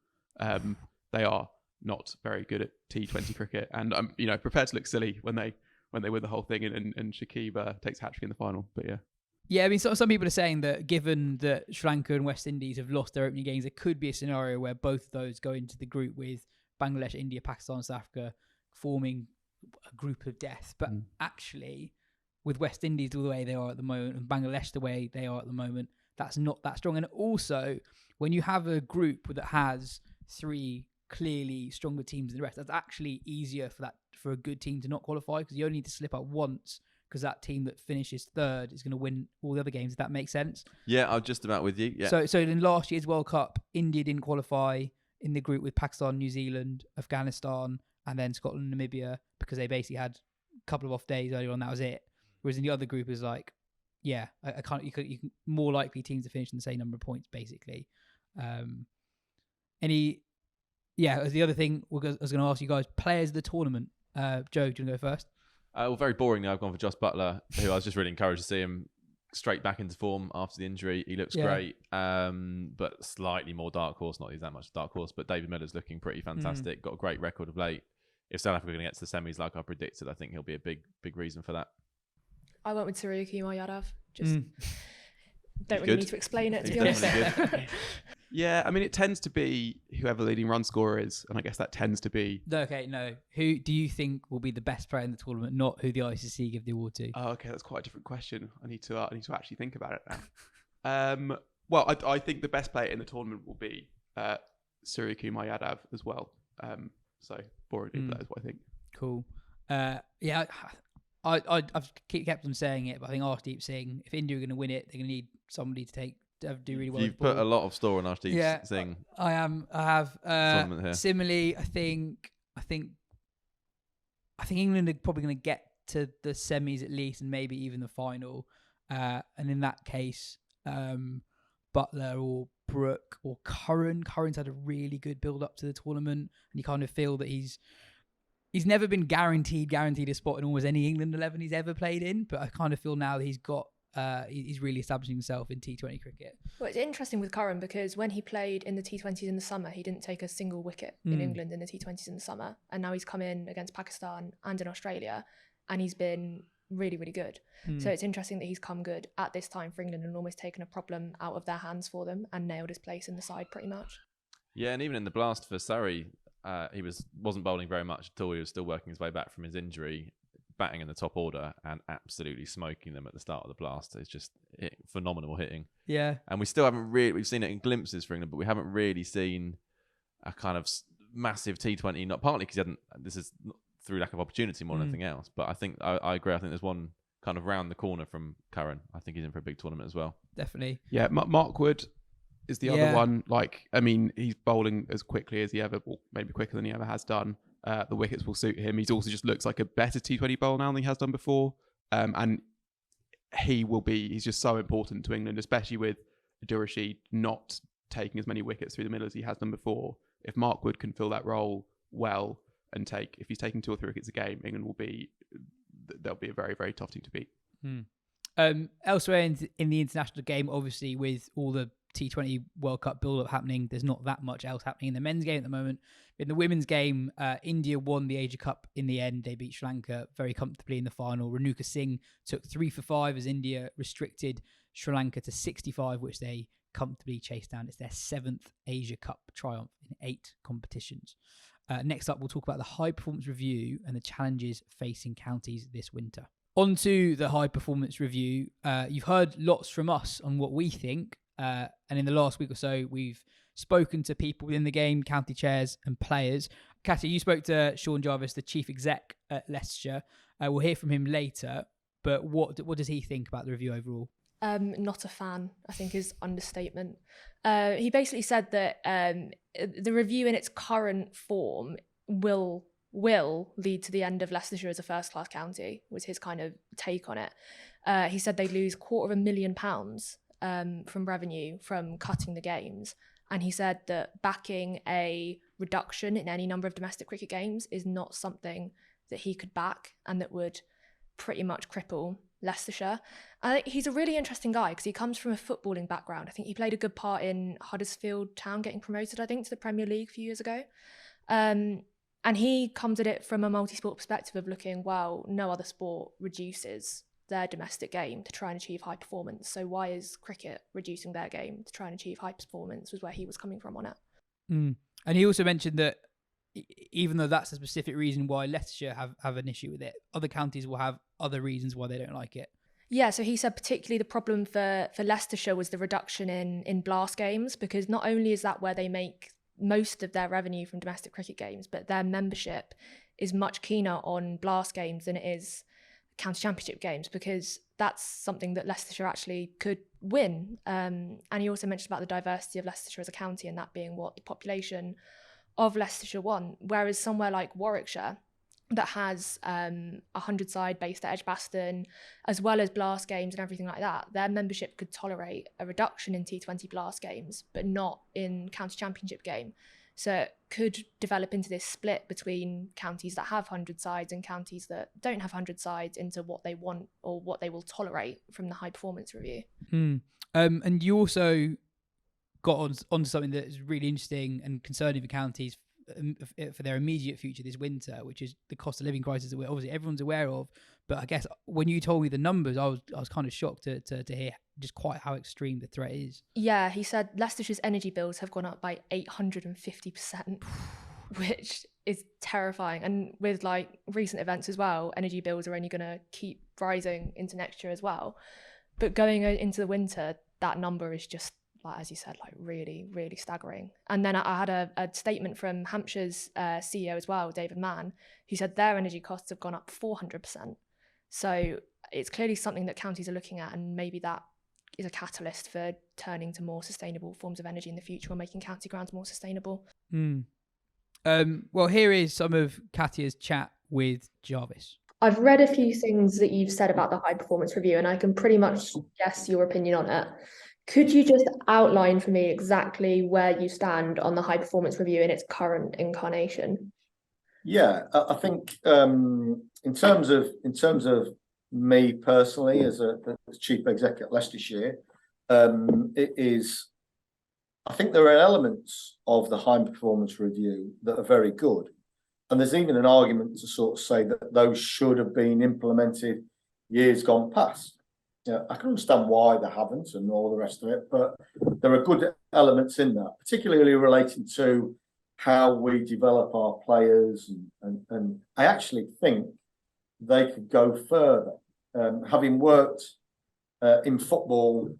They are not very good at T20 cricket, and I'm prepared to look silly when they win the whole thing and Shakib takes a hat-trick in the final. But yeah, I mean, some people are saying that given that Sri Lanka and West Indies have lost their opening games, there could be a scenario where both of those go into the group with Bangladesh, India, Pakistan, South Africa forming a group of death. But actually, with West Indies the way they are at the moment and Bangladesh the way they are at the moment, that's not that strong. And also, when you have a group that has 3 clearly stronger teams than the rest, that's actually easier for a good team to not qualify, because you only need to slip up once, because that team that finishes third is going to win all the other games, if that makes sense. Yeah, I'm just about with you. Yeah. So in last year's World Cup, India didn't qualify in the group with Pakistan, New Zealand, Afghanistan, and then Scotland and Namibia, because they basically had a couple of off days earlier on. That was it. Whereas in the other group is like, yeah, I can't. You can more likely teams to finish in the same number of points, basically. The other thing I was going to ask you guys, players of the tournament. Joe, do you want to go first? Well, very boringly, I've gone for Josh Butler, who I was just really encouraged to see him straight back into form after the injury. He looks great, but slightly more dark horse. Not that he's that much dark horse, but David Miller's looking pretty fantastic. Got a great record of late. If South Africa are going to get to the semis like I predicted, I think he'll be a big reason for that. I went with Surya Yadav. Just don't really good. need to explain it, to be He's honest. Yeah, I mean, it tends to be whoever the leading run scorer is, and I guess that tends to be. Okay, no. Who do you think will be the best player in the tournament? Not who the ICC give the award to. Oh, okay, that's quite a different question. I need to actually think about it now. Well, I think the best player in the tournament will be Surya Yadav as well. So boringly, that is what I think. Cool. I've kept on saying it, but I think Arshdeep Singh, if India are going to win it, they're going to need somebody to do really well. You've put a lot of store on Arshdeep Singh. I have. Tournament here. Similarly, I think England are probably going to get to the semis at least, and maybe even the final. And in that case, Butler or Brook or Curran. Curran's had a really good build up to the tournament, and you kind of feel that he's never been guaranteed a spot in almost any England 11 he's ever played in. But I kind of feel now that he's really establishing himself in T20 cricket. Well, it's interesting with Curran because when he played in the T20s in the summer, he didn't take a single wicket in England in the T20s in the summer. And now he's come in against Pakistan and in Australia, and he's been really, really good. So it's interesting that he's come good at this time for England and almost taken a problem out of their hands for them and nailed his place in the side pretty much. Yeah, and even in the blast for Surrey, he wasn't bowling very much at all. He was still working his way back from his injury, batting in the top order and absolutely smoking them at the start of the blast. It's just phenomenal hitting. Yeah. And we still haven't we've seen it in glimpses for England, but we haven't really seen a kind of massive T20, not partly because this is through lack of opportunity more than anything else. But I think, I agree. I think there's one kind of round the corner from Curran. I think he's in for a big tournament as well. Definitely. Yeah, Mark Wood is the other one. Like, I mean, he's bowling as quickly as he ever, or maybe quicker than he ever has done. The wickets will suit him. He's also just looks like a better T20 bowler now than he has done before. And he's just so important to England, especially with Abdul Rashid not taking as many wickets through the middle as he has done before. If Mark Wood can fill that role well and if he's taking 2 or 3 wickets a game, England they'll be a very, very tough team to beat. Elsewhere in the international game, obviously with all the T20 World Cup build-up happening, there's not that much else happening in the men's game at the moment. In the women's game, India won the Asia Cup in the end. They beat Sri Lanka very comfortably in the final. Renuka Singh took 3 for 5 as India restricted Sri Lanka to 65, which they comfortably chased down. It's their 7th Asia Cup triumph in 8 competitions. Next up, we'll talk about the high performance review and the challenges facing counties this winter. On to the high performance review. You've heard lots from us on what we think. And in the last week or so, we've spoken to people within the game, county chairs and players. Katya, you spoke to Sean Jarvis, the chief exec at Leicestershire. We'll hear from him later. But what does he think about the review overall? Not a fan, I think, is understatement. He basically said that the review in its current form will lead to the end of Leicestershire as a first-class county, was his kind of take on it. He said they'd lose £250,000 from revenue from cutting the games. And he said that backing a reduction in any number of domestic cricket games is not something that he could back and that would pretty much cripple Leicestershire. He's a really interesting guy because he comes from a footballing background. I think he played a good part in Huddersfield Town getting promoted, I think, to the Premier League a few years ago. And he comes at it from a multi-sport perspective of looking, well, no other sport reduces their domestic game to try and achieve high performance. So why is cricket reducing their game to try and achieve high performance, was where he was coming from on it. And he also mentioned that even though that's a specific reason why Leicestershire have an issue with it, other counties will have other reasons why they don't like it. Yeah, so he said particularly the problem for Leicestershire was the reduction in blast games, because not only is that where they make most of their revenue from domestic cricket games, but their membership is much keener on Blast games than it is county championship games, because that's something that Leicestershire actually could win. And he also mentioned about the diversity of Leicestershire as a county and that being what the population of Leicestershire want. Whereas somewhere like Warwickshire, that has a 100-side based at Edgbaston, as well as Blast games and everything like that, their membership could tolerate a reduction in T20 Blast games, but not in county championship game. So it could develop into this split between counties that have 100 sides and counties that don't have 100 sides into what they want or what they will tolerate from the high performance review. And you also got onto something that is really interesting and concerning for counties for their immediate future this winter, which is the cost of living crisis that obviously everyone's aware of. But I guess when you told me the numbers, I was kind of shocked to hear just quite how extreme the threat is. Yeah, he said Leicestershire's energy bills have gone up by 850%, which is terrifying. And with like recent events as well, energy bills are only going to keep rising into next year as well. But going into the winter, that number is just, like, as you said, like really, really staggering. And then I had a statement from Hampshire's CEO as well, David Mann, who said their energy costs have gone up 400%. So it's clearly something that counties are looking at, and maybe that is a catalyst for turning to more sustainable forms of energy in the future or making county grounds more sustainable. Well, here is some of Katya's chat with Jarvis. I've read a few things that you've said about the high performance review, and I can pretty much guess your opinion on it. Could you just outline for me exactly where you stand on the high performance review in its current incarnation? Yeah, I think in terms of me personally as chief exec at Leicestershire, it is. I think there are elements of the high performance review that are very good, and there's even an argument to sort of say that those should have been implemented years gone past. Yeah, I can understand why they haven't and all the rest of it, but there are good elements in that, particularly relating to how we develop our players, and I actually think they could go further. Having worked in football,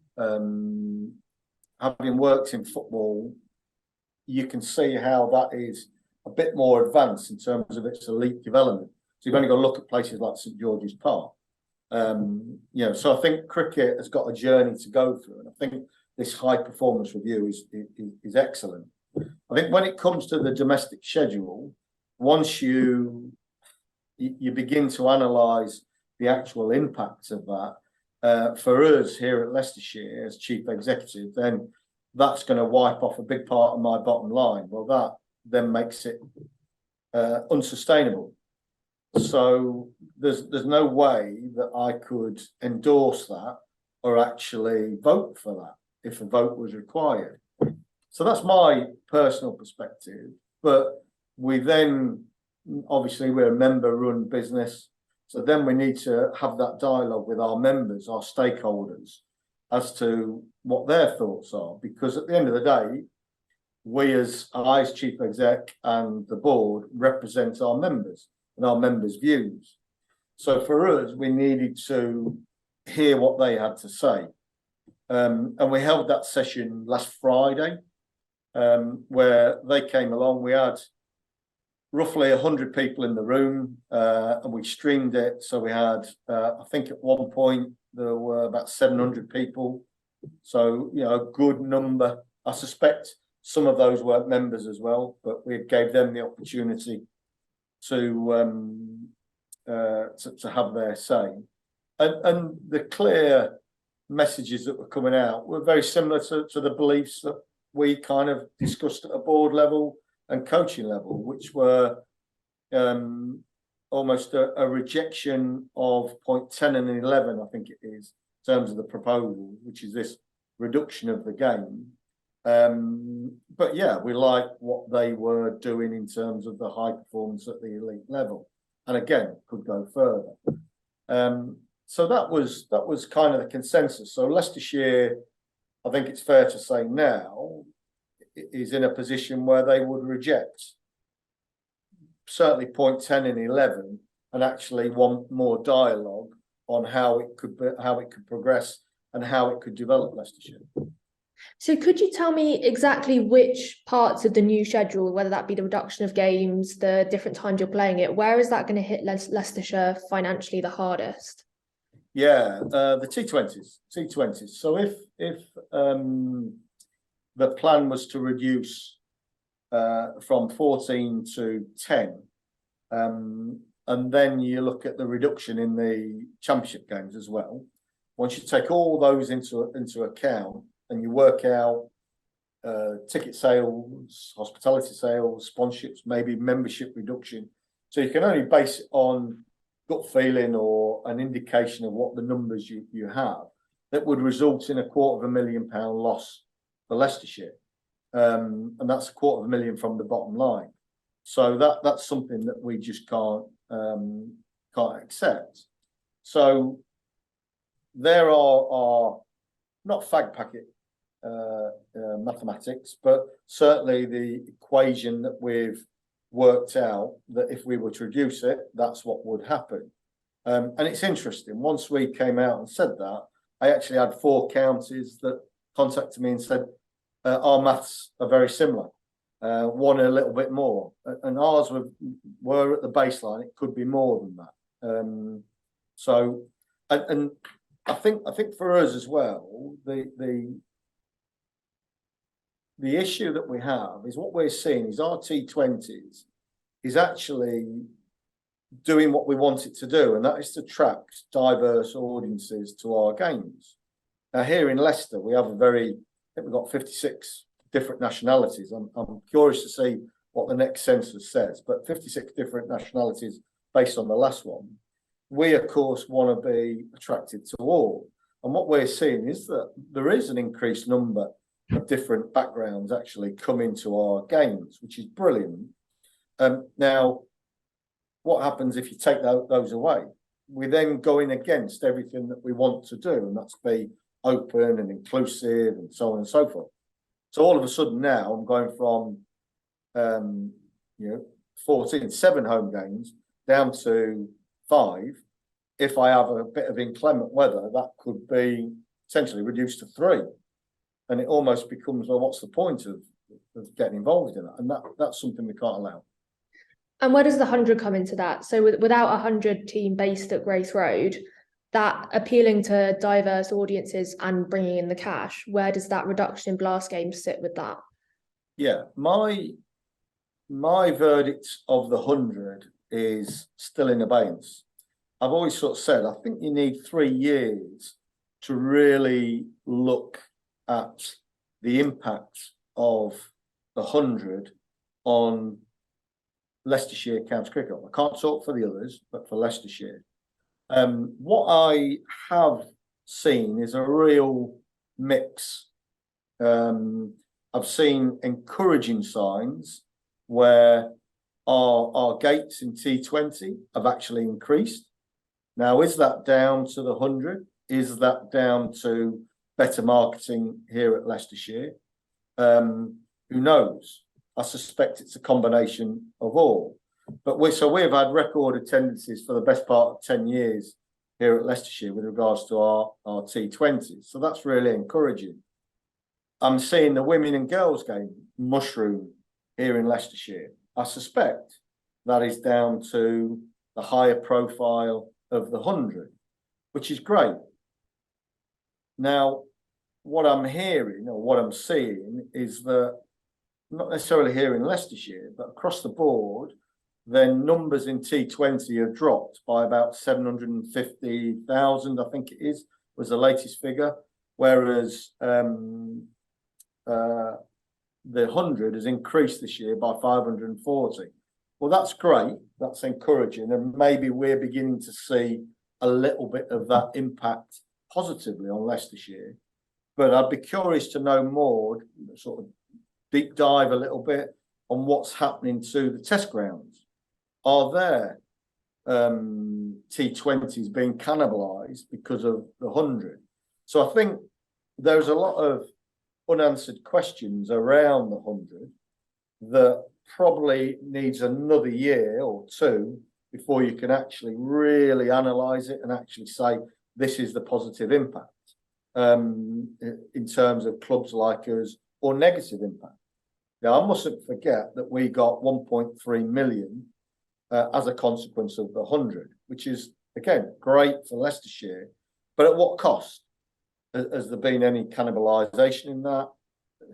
you can see how that is a bit more advanced in terms of its elite development. So you've only got to look at places like St George's Park. So I think cricket has got a journey to go through, and I think this high performance review is excellent. I think when it comes to the domestic schedule, once you begin to analyse the actual impact of that, for us here at Leicestershire as chief executive, then that's going to wipe off a big part of my bottom line. Well, that then makes it unsustainable. So there's no way that I could endorse that or actually vote for that if a vote was required. So that's my personal perspective. But we then, obviously, we're a member-run business. So then we need to have that dialogue with our members, our stakeholders, as to what their thoughts are. Because at the end of the day, we as chief exec and the board represent our members and our members' views. So for us, we needed to hear what they had to say. And we held that session last Friday, where they came along. We had roughly 100 people in the room, and we streamed it. So we had, I think at one point, there were about 700 people. So, a good number. I suspect some of those weren't members as well, but we gave them the opportunity to have their say. And the clear messages that were coming out were very similar to the beliefs that we kind of discussed at a board level and coaching level, which were almost a rejection of point 10 and 11, I think it is, in terms of the proposal, which is this reduction of the game. But yeah, we like what they were doing in terms of the high performance at the elite level, and again could go further. So that was kind of the consensus. So Leicestershire, I think it's fair to say now, is in a position where they would reject certainly point 10 and 11, and actually want more dialogue on how it could progress and how it could develop Leicestershire. So could you tell me exactly which parts of the new schedule, whether that be the reduction of games, the different times you're playing it, where is that going to hit Leicestershire financially the hardest? Yeah, the T20s. So if the plan was to reduce from 14 to 10, and then you look at the reduction in the championship games as well. Once you take all those into account and you work out ticket sales, hospitality sales, sponsorships, maybe membership reduction, so you can only base it on gut feeling or an indication of what the numbers you have, that would result in £250,000 loss for Leicestershire, and that's £250,000 from the bottom line. So that's something that we just can't accept. So there are not fag packet mathematics, but certainly the equation that we've worked out, that if we were to reduce it, that's what would happen. And it's interesting, once we came out and said that, I actually had 4 counties that contacted me and said, our maths are very similar, one a little bit more, and ours were at the baseline. It could be more than that. So I think for us as well, the issue that we have is, what we're seeing is our T20s is actually doing what we want it to do, and that is to attract diverse audiences to our games. Now here in Leicester, we have I think we've got 56 different nationalities. I'm curious to see what the next census says, but 56 different nationalities based on the last one. We, of course, want to be attractive to all. And what we're seeing is that there is an increased number of different backgrounds actually come into our games, which is brilliant. Now, what happens if you take those away? We're then going against everything that we want to do, and that's be open and inclusive and so on and so forth. So all of a sudden now I'm going from 7 home games down to 5. If I have a bit of inclement weather, that could be essentially reduced to 3. And it almost becomes, well, what's the point of getting involved in that? And that's something we can't allow. And where does the 100 come into that? So without a 100 team based at Grace Road, that appealing to diverse audiences and bringing in the cash, where does that reduction in blast games sit with that? Yeah, my verdict of the 100 is still in abeyance. I've always sort of said, I think you need 3 years to really look at the impact of the 100 on Leicestershire County Cricket. I can't talk for the others, but for Leicestershire. What I have seen is a real mix. I've seen encouraging signs where our gates in T20 have actually increased. Now, is that down to the 100? Is that down to better marketing here at Leicestershire? Who knows? I suspect it's a combination of all. But we've had record attendances for the best part of 10 years here at Leicestershire with regards to our T20s. So that's really encouraging. I'm seeing the women and girls game mushroom here in Leicestershire. I suspect that is down to the higher profile of the 100, which is great. Now, what I'm hearing or what I'm seeing is that, not necessarily here in Leicestershire, but across the board, then numbers in T20 have dropped by about 750,000, I think it is, was the latest figure, whereas the 100 has increased this year by 540. Well, that's great. That's encouraging. And maybe we're beginning to see a little bit of that impact positively on Leicestershire. But I'd be curious to know more, sort of deep dive a little bit on what's happening to the test grounds. Are there T20s being cannibalised because of the 100? So I think there's a lot of unanswered questions around the 100 that probably needs another year or 2 before you can actually really analyse it and actually say this is the positive impact. in terms of clubs like us, or negative impact. Now, I mustn't forget that we got 1.3 million as a consequence of the 100, which is, again, great for Leicestershire, but at what cost? Has there been any cannibalisation in that?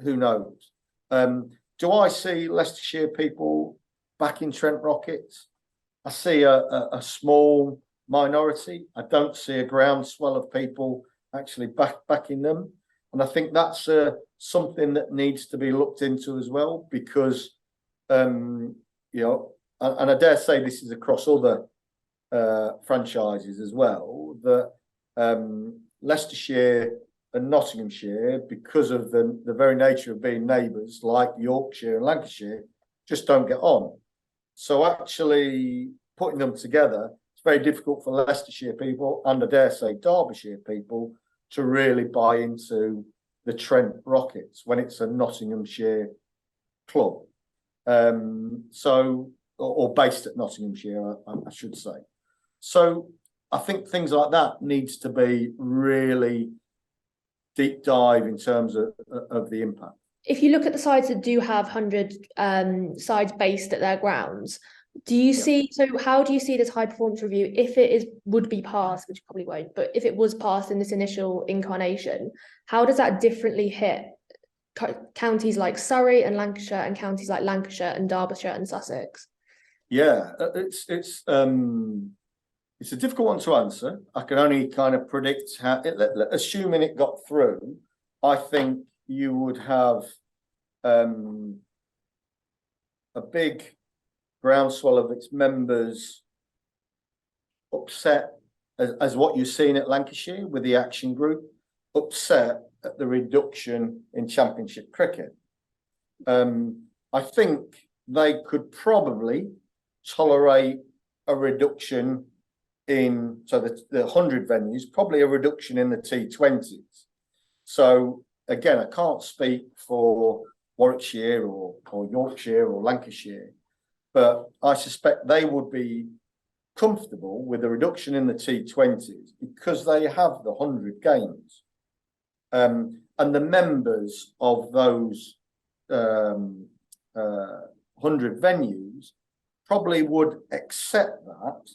Who knows? Do I see Leicestershire people backing Trent Rockets? I see a small minority. I don't see a groundswell of people actually backing them. And I think that's something that needs to be looked into as well, because, you know, and I dare say this is across other franchises as well, that Leicestershire and Nottinghamshire, because of the very nature of being neighbours like Yorkshire and Lancashire, just don't get on. So actually putting them together, it's very difficult for Leicestershire people, and I dare say Derbyshire people, to really buy into the Trent Rockets when it's a Nottinghamshire club. Or based at Nottinghamshire, I should say. So I think things like that needs to be really deep dive in terms of the impact. If you look at the sides that do have 100 sides based at their grounds, do you see, so how do you see this high performance review, if it would be passed, which probably won't, but if it was passed in this initial incarnation, how does that differently hit counties like Surrey and Lancashire, and counties like Lancashire and Derbyshire and Sussex? Yeah, it's a difficult one to answer. I can only kind of predict how, assuming it got through, I think you would have a big groundswell of its members upset, as what you've seen at Lancashire with the Action Group, upset at the reduction in Championship cricket. I think they could probably tolerate a reduction in, so the 100 venues, probably a reduction in the T20s. So again, I can't speak for Warwickshire or Yorkshire or Lancashire, but I suspect they would be comfortable with a reduction in the T20s because they have the 100 games. And the members of those 100 venues probably would accept that,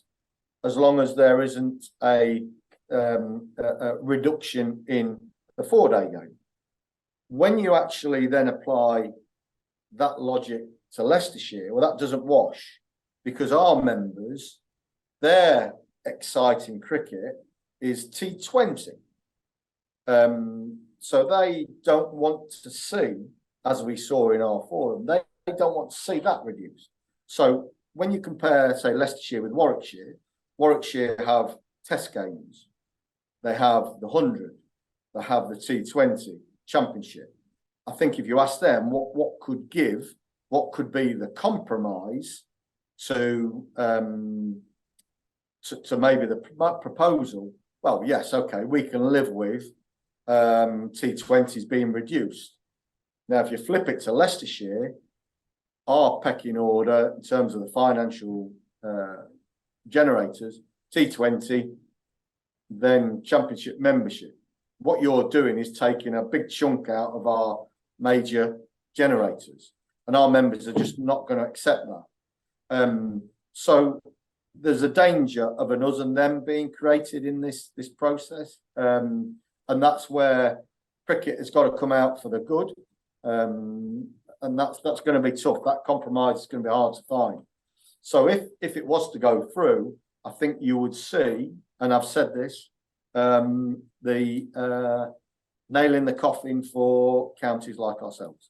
as long as there isn't a reduction in the 4-day game. When you actually then apply that logic to Leicestershire, well, that doesn't wash, because our members, their exciting cricket is T20. So they don't want to see, as we saw in our forum, they don't want to see that reduced. So when you compare, say, Leicestershire with Warwickshire, Warwickshire have test games, they have the 100, they have the T20 Championship. I think if you ask them what could be the compromise to maybe the proposal, well, yes, okay, we can live with T20s being reduced. Now, if you flip it to Leicestershire, our pecking order in terms of the financial generators, T20, then Championship membership. What you're doing is taking a big chunk out of our major generators, and our members are just not going to accept that. So there's a danger of an us and them being created in this process, and that's where cricket has got to come out for the good, and that's going to be tough. That compromise is going to be hard to find. So if it was to go through, I think you would see, and I've said this, the nail in the coffin for counties like ourselves.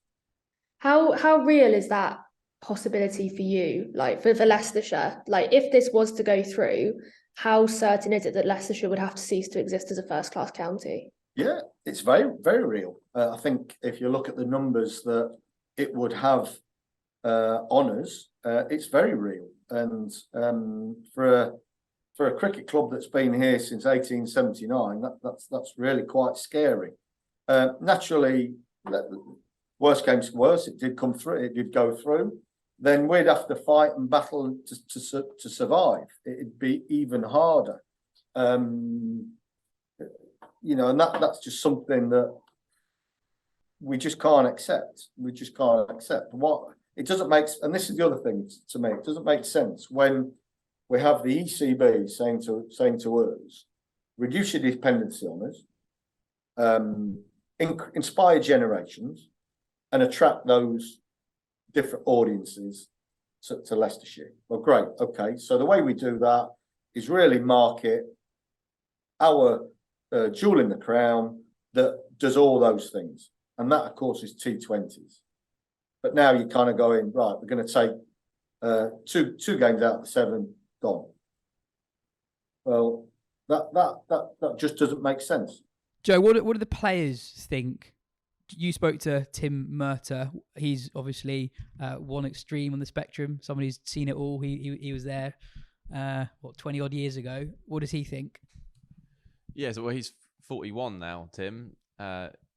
How real is that possibility for you, like for Leicestershire? Like, if this was to go through, how certain is it that Leicestershire would have to cease to exist as a first-class county? Yeah, it's very, very real. I think if you look at the numbers that it would have on us, it's very real. And for a cricket club that's been here since 1879, that's really quite scary. Naturally, worst came to worst, it did come through, it did go through. Then we'd have to fight and battle to survive. It'd be even harder. and that's just something that we just can't accept. We just can't accept. What it doesn't make, and this is the other thing to me, it doesn't make sense when we have the ECB saying to us, reduce your dependency on us, inspire generations, and attract those different audiences to Leicestershire. Well, great. Okay. So the way we do that is really market our jewel in the crown that does all those things. And that, of course, is T20s. But now you're kind of going, right, we're going to take two games out of the 7, gone. Well, that just doesn't make sense. Joe, what do the players think? You spoke to Tim Murtagh. He's obviously one extreme on the spectrum. Someone who's seen it all. He was there, 20 odd years ago. What does he think? Yeah, so he's 41 now, Tim.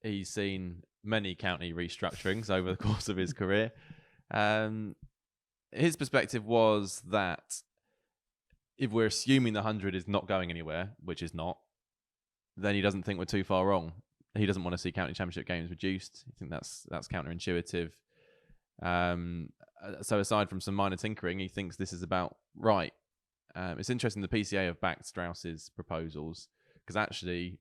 He's seen many county restructurings over the course of his career. His perspective was that if we're assuming the 100 is not going anywhere, which is not, then he doesn't think we're too far wrong. He doesn't want to see county championship games reduced. I think that's counterintuitive. So aside from some minor tinkering, he thinks this is about right. It's interesting the PCA have backed Strauss's proposals because actually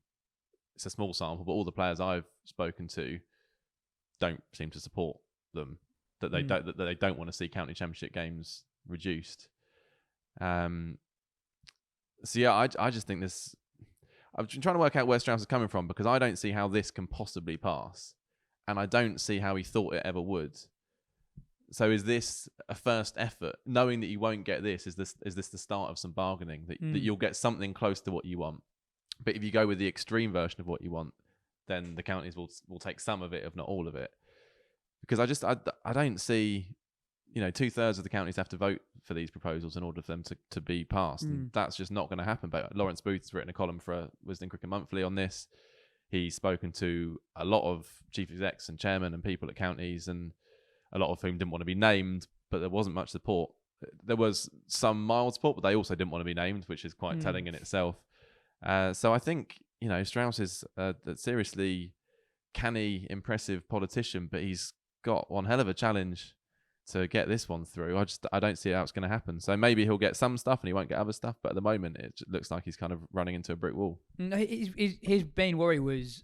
it's a small sample, but all the players I've spoken to don't seem to support them. That they don't want to see county championship games reduced. So yeah, I just think this. I've been trying to work out where Strauss is coming from because I don't see how this can possibly pass, and I don't see how he thought it ever would. So is this a first effort, knowing that you won't get this? Is this the start of some bargaining that you'll get something close to what you want? But if you go with the extreme version of what you want, then the counties will take some of it, if not all of it. Because I don't see, 2/3 of the counties have to vote for these proposals in order for them to be passed. And that's just not going to happen. But Lawrence Booth's written a column for Wisden Cricket Monthly on this. He's spoken to a lot of chief execs and chairmen and people at counties, and a lot of whom didn't want to be named, but there wasn't much support. There was some mild support, but they also didn't want to be named, which is quite telling in itself. So I think, Strauss is a seriously canny, impressive politician, but he's got one hell of a challenge to get this one through. I don't see how it's going to happen. So maybe he'll get some stuff and he won't get other stuff, but at the moment it looks like he's kind of running into a brick wall. No, his main worry was,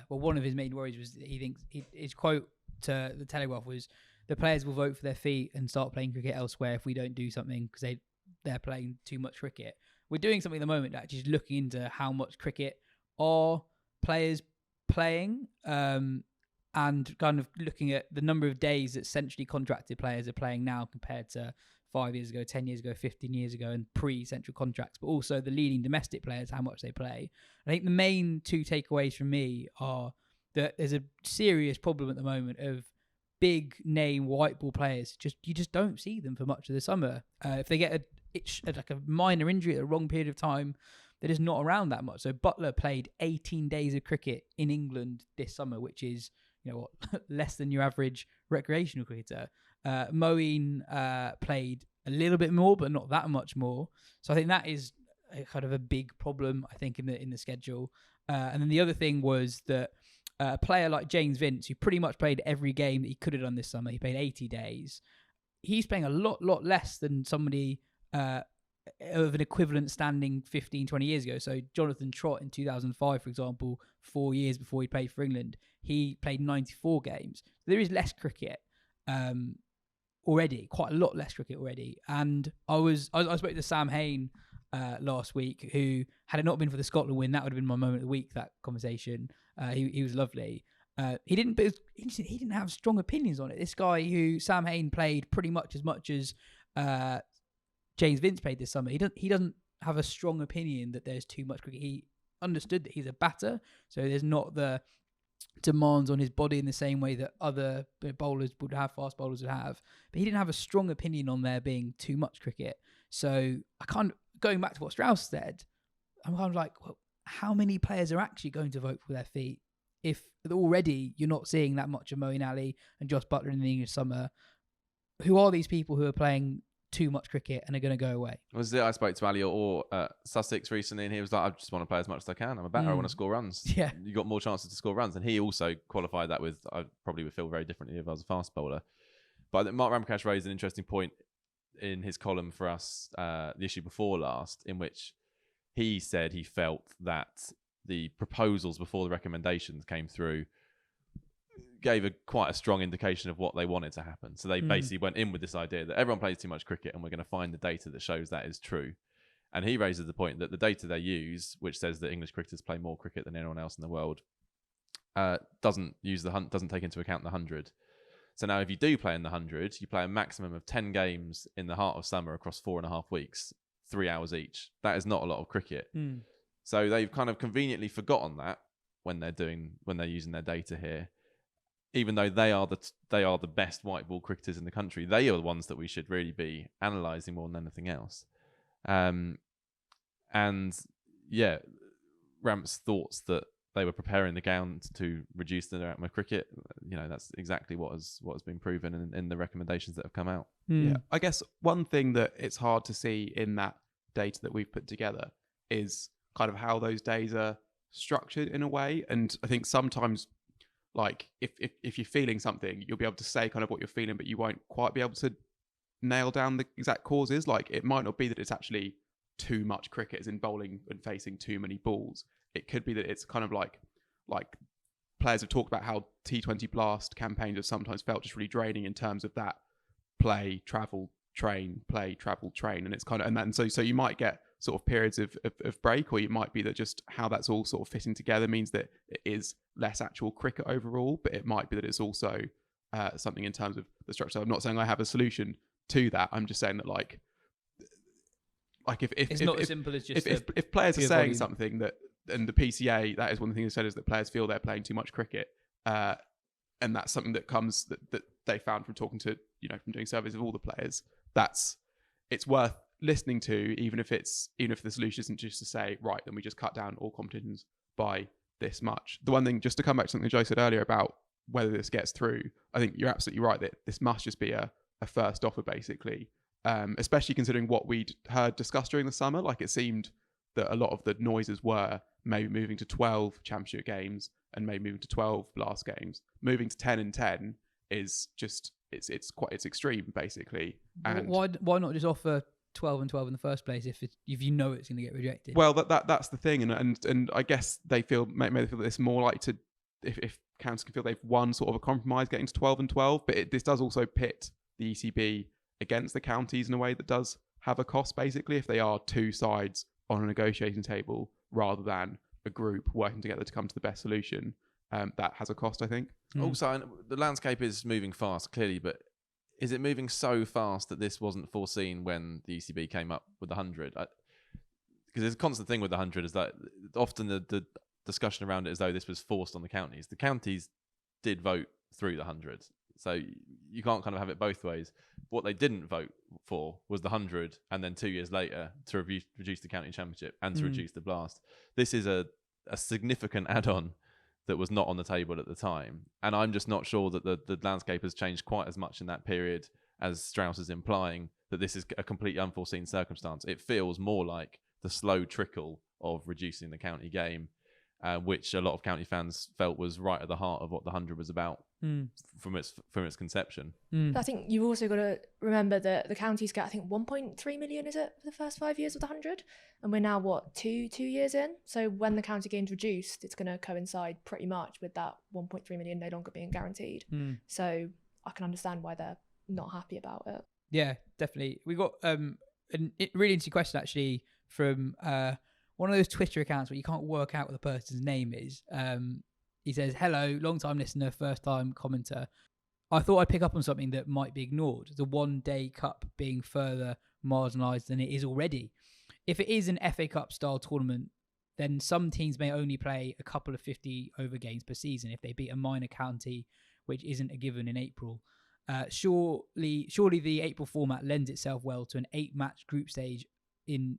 one of his main worries was that he thinks his quote to the Telegraph was, the players will vote for their feet and start playing cricket elsewhere if we don't do something because they're playing too much cricket. We're doing something at the moment that just looking into how much cricket are players playing, and kind of looking at the number of days that centrally contracted players are playing now compared to 5 years ago, 10 years ago, 15 years ago, and pre-central contracts, but also the leading domestic players, how much they play. I think the main two takeaways from me are that there's a serious problem at the moment of big name white ball players. You just don't see them for much of the summer. If they get a minor injury at the wrong period of time, they're just not around that much. So Butler played 18 days of cricket in England this summer, which is less than your average recreational cricketer. Moeen played a little bit more, but not that much more. So I think that is a kind of a big problem, I think, in the schedule. And then the other thing was that a player like James Vince, who pretty much played every game that he could have done this summer, he played 80 days. He's playing a lot less than somebody of an equivalent standing 15, 20 years ago. So Jonathan Trott in 2005, for example, 4 years before he played for England, he played 94 games. There is less cricket already, quite a lot less cricket already. And I spoke to Sam Hain last week, who, had it not been for the Scotland win, that would have been my moment of the week, that conversation. He was lovely. He didn't have strong opinions on it. This guy who Sam Hain played pretty much as James Vince played this summer. He doesn't have a strong opinion that there's too much cricket. He understood that he's a batter, so there's not the demands on his body in the same way that other bowlers would have, fast bowlers would have. But he didn't have a strong opinion on there being too much cricket. So going back to what Strauss said, I'm kind of like, well, how many players are actually going to vote for their feet if already you're not seeing that much of Moeen Ali and Josh Buttler in the English summer? Who are these people who are playing too much cricket and are going to go away. Was it? I spoke to Ali or Sussex recently, and he was like, "I just want to play as much as I can. I'm a batter. I want to score runs. Yeah, you got more chances to score runs." And he also qualified that with, "I probably would feel very differently if I was a fast bowler." But I think Mark Ramprakash raised an interesting point in his column for us, the issue before last, in which he said he felt that the proposals before the recommendations came through gave quite a strong indication of what they wanted to happen. So they basically went in with this idea that everyone plays too much cricket and we're going to find the data that shows that is true. And he raises the point that the data they use, which says that English cricketers play more cricket than anyone else in the world, doesn't take into account the 100. So now if you do play in the 100, you play a maximum of 10 games in the heart of summer across 4.5 weeks, 3 hours each. That is not a lot of cricket. So they've kind of conveniently forgotten that when they're using their data here. Even though they are the best white ball cricketers in the country, they are the ones that we should really be analysing more than anything else. And yeah, Ramp's thoughts that they were preparing the ground to reduce the amount of cricket, that's exactly what has been proven in the recommendations that have come out. Yeah, I guess one thing that it's hard to see in that data that we've put together is kind of how those days are structured in a way. And I think sometimes, like, if you're feeling something, you'll be able to say kind of what you're feeling, but you won't quite be able to nail down the exact causes. Like, it might not be that it's actually too much cricket, as in bowling and facing too many balls. It could be that it's kind of like players have talked about how T20 Blast campaigns have sometimes felt just really draining in terms of that play, travel, train, play, travel, train. And it's kind of, and so you might get sort of periods of break, or it might be that just how that's all sort of fitting together means that it is less actual cricket overall, but it might be that it's also something in terms of the structure. I'm not saying I have a solution to that. I'm just saying that like if it's not as simple as just if players are saying something that, and the PCA, that is one of the things they said, is that players feel they're playing too much cricket, and that's something that comes that they found from talking to, from doing surveys of all the players. It's worth listening to, even if the solution isn't just to say, right, then we just cut down all competitions by this much. The one thing, just to come back to something Joe said earlier about whether this gets through, I think you're absolutely right that this must just be a first offer, basically, especially considering what we'd heard discussed during the summer. Like, it seemed that a lot of the noises were maybe moving to 12 championship games and maybe moving to 12 blast games. Moving to 10 and 10 is just, it's extreme, basically. And why not just offer 12 and 12 in the first place if you know it's going to get rejected? Well, that's the thing, and I guess they maybe they feel that it's more like to, if counties can feel they've won sort of a compromise getting to 12 and 12, but this does also pit the ECB against the counties in a way that does have a cost, basically, if they are two sides on a negotiating table rather than a group working together to come to the best solution. That has a cost, I think. Also, the landscape is moving fast, clearly, but is it moving so fast that this wasn't foreseen when the ECB came up with the 100? Because there's a constant thing with the 100 is that often the discussion around it is though this was forced on the counties. The counties did vote through the 100, so you can't kind of have it both ways. What they didn't vote for was the 100, and then 2 years later to reduce the county championship and to reduce the blast. This is a significant add-on that was not on the table at the time. And I'm just not sure that the landscape has changed quite as much in that period as Strauss is implying, that this is a completely unforeseen circumstance. It feels more like the slow trickle of reducing the county game, which a lot of county fans felt was right at the heart of what the 100 was about from its conception. I think you've also got to remember that the counties get, I think, 1.3 million, is it, for the first 5 years of the 100? And we're now, what, two years in? So when the county game's reduced, it's going to coincide pretty much with that 1.3 million no longer being guaranteed. So I can understand why they're not happy about it. Yeah, definitely. We got a really interesting question, actually, from one of those Twitter accounts where you can't work out what the person's name is. He says, "Hello, long-time listener, first-time commenter. I thought I'd pick up on something that might be ignored, the one-day cup being further marginalised than it is already. If it is an FA Cup style tournament, then some teams may only play a couple of 50-over games per season if they beat a minor county, which isn't a given in April. Surely the April format lends itself well to an 8-match group stage. In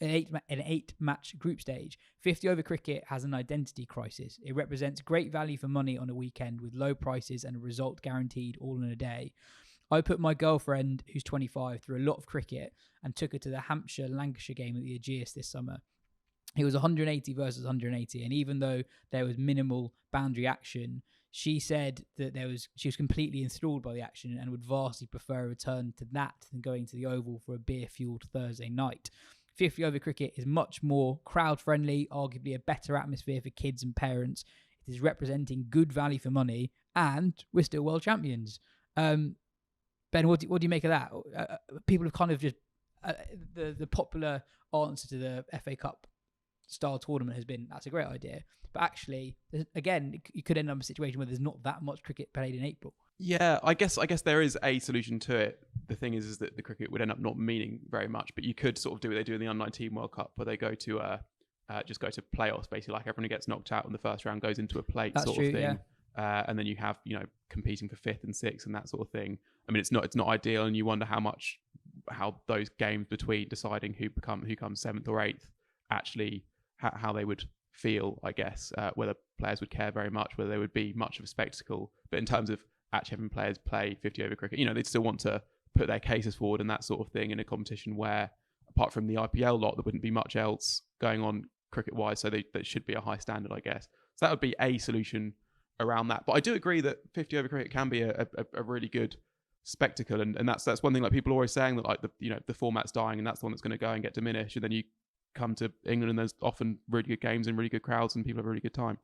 an 8-match group stage, 50-over cricket has an identity crisis. It represents great value for money on a weekend with low prices and a result guaranteed all in a day. I put my girlfriend, who's 25, through a lot of cricket and took her to the Hampshire-Lancashire game at the Ageas this summer. It was 180 versus 180, and even though there was minimal boundary action, she said that she was completely enthralled by the action and would vastly prefer a return to that than going to the Oval for a beer-fueled Thursday night. 50 over cricket is much more crowd-friendly, arguably a better atmosphere for kids and parents. It is representing good value for money, and we're still world champions. Ben, what do you make of that? People have kind of just the popular answer to the FA Cup style tournament has been that's a great idea, but actually, again, you could end up in a situation where there's not that much cricket played in April. Yeah, I guess there is a solution to it. The thing is that the cricket would end up not meaning very much, but you could sort of do what they do in the Under-19 World Cup, where they go to just go to playoffs, basically, like everyone who gets knocked out in the first round goes into a plate That's sort true, of thing. yeah. And then you have, competing for 5th and 6th and that sort of thing. I mean, it's not ideal, and you wonder how those games between deciding who comes 7th or 8th actually how they would feel, I guess, whether players would care very much, whether there would be much of a spectacle. But in terms of actually having players play 50 over cricket, they'd still want to put their cases forward and that sort of thing in a competition where, apart from the IPL lot, there wouldn't be much else going on cricket-wise, so that should be a high standard, I guess. So that would be a solution around that. But I do agree that 50 over cricket can be a really good spectacle, and that's one thing, like, people are always saying that, like, the format's dying and that's the one that's going to go and get diminished, and then you come to England and there's often really good games and really good crowds and people have a really good time.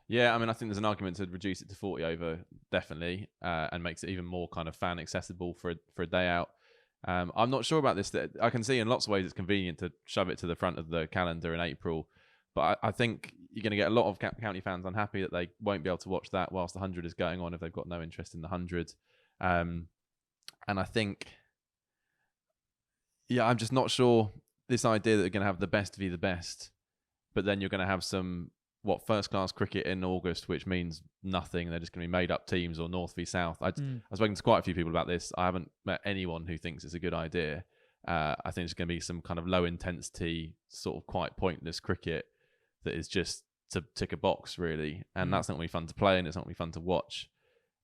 Yeah, I mean, I think there's an argument to reduce it to 40 over, definitely, and makes it even more kind of fan accessible for a day out. I'm not sure about this. I can see in lots of ways it's convenient to shove it to the front of the calendar in April, but I think you're going to get a lot of county fans unhappy that they won't be able to watch that whilst the 100 is going on if they've got no interest in the 100. And I think, I'm just not sure. This idea that you're going to have the best v the best, but then you're going to have some first-class cricket in August, which means nothing. They're just going to be made-up teams or North v South. I've spoken to quite a few people about this. I haven't met anyone who thinks it's a good idea. I think it's going to be some kind of low-intensity, sort of quite pointless cricket that is just to tick a box, really. And that's not going to be fun to play, and it's not going to be fun to watch.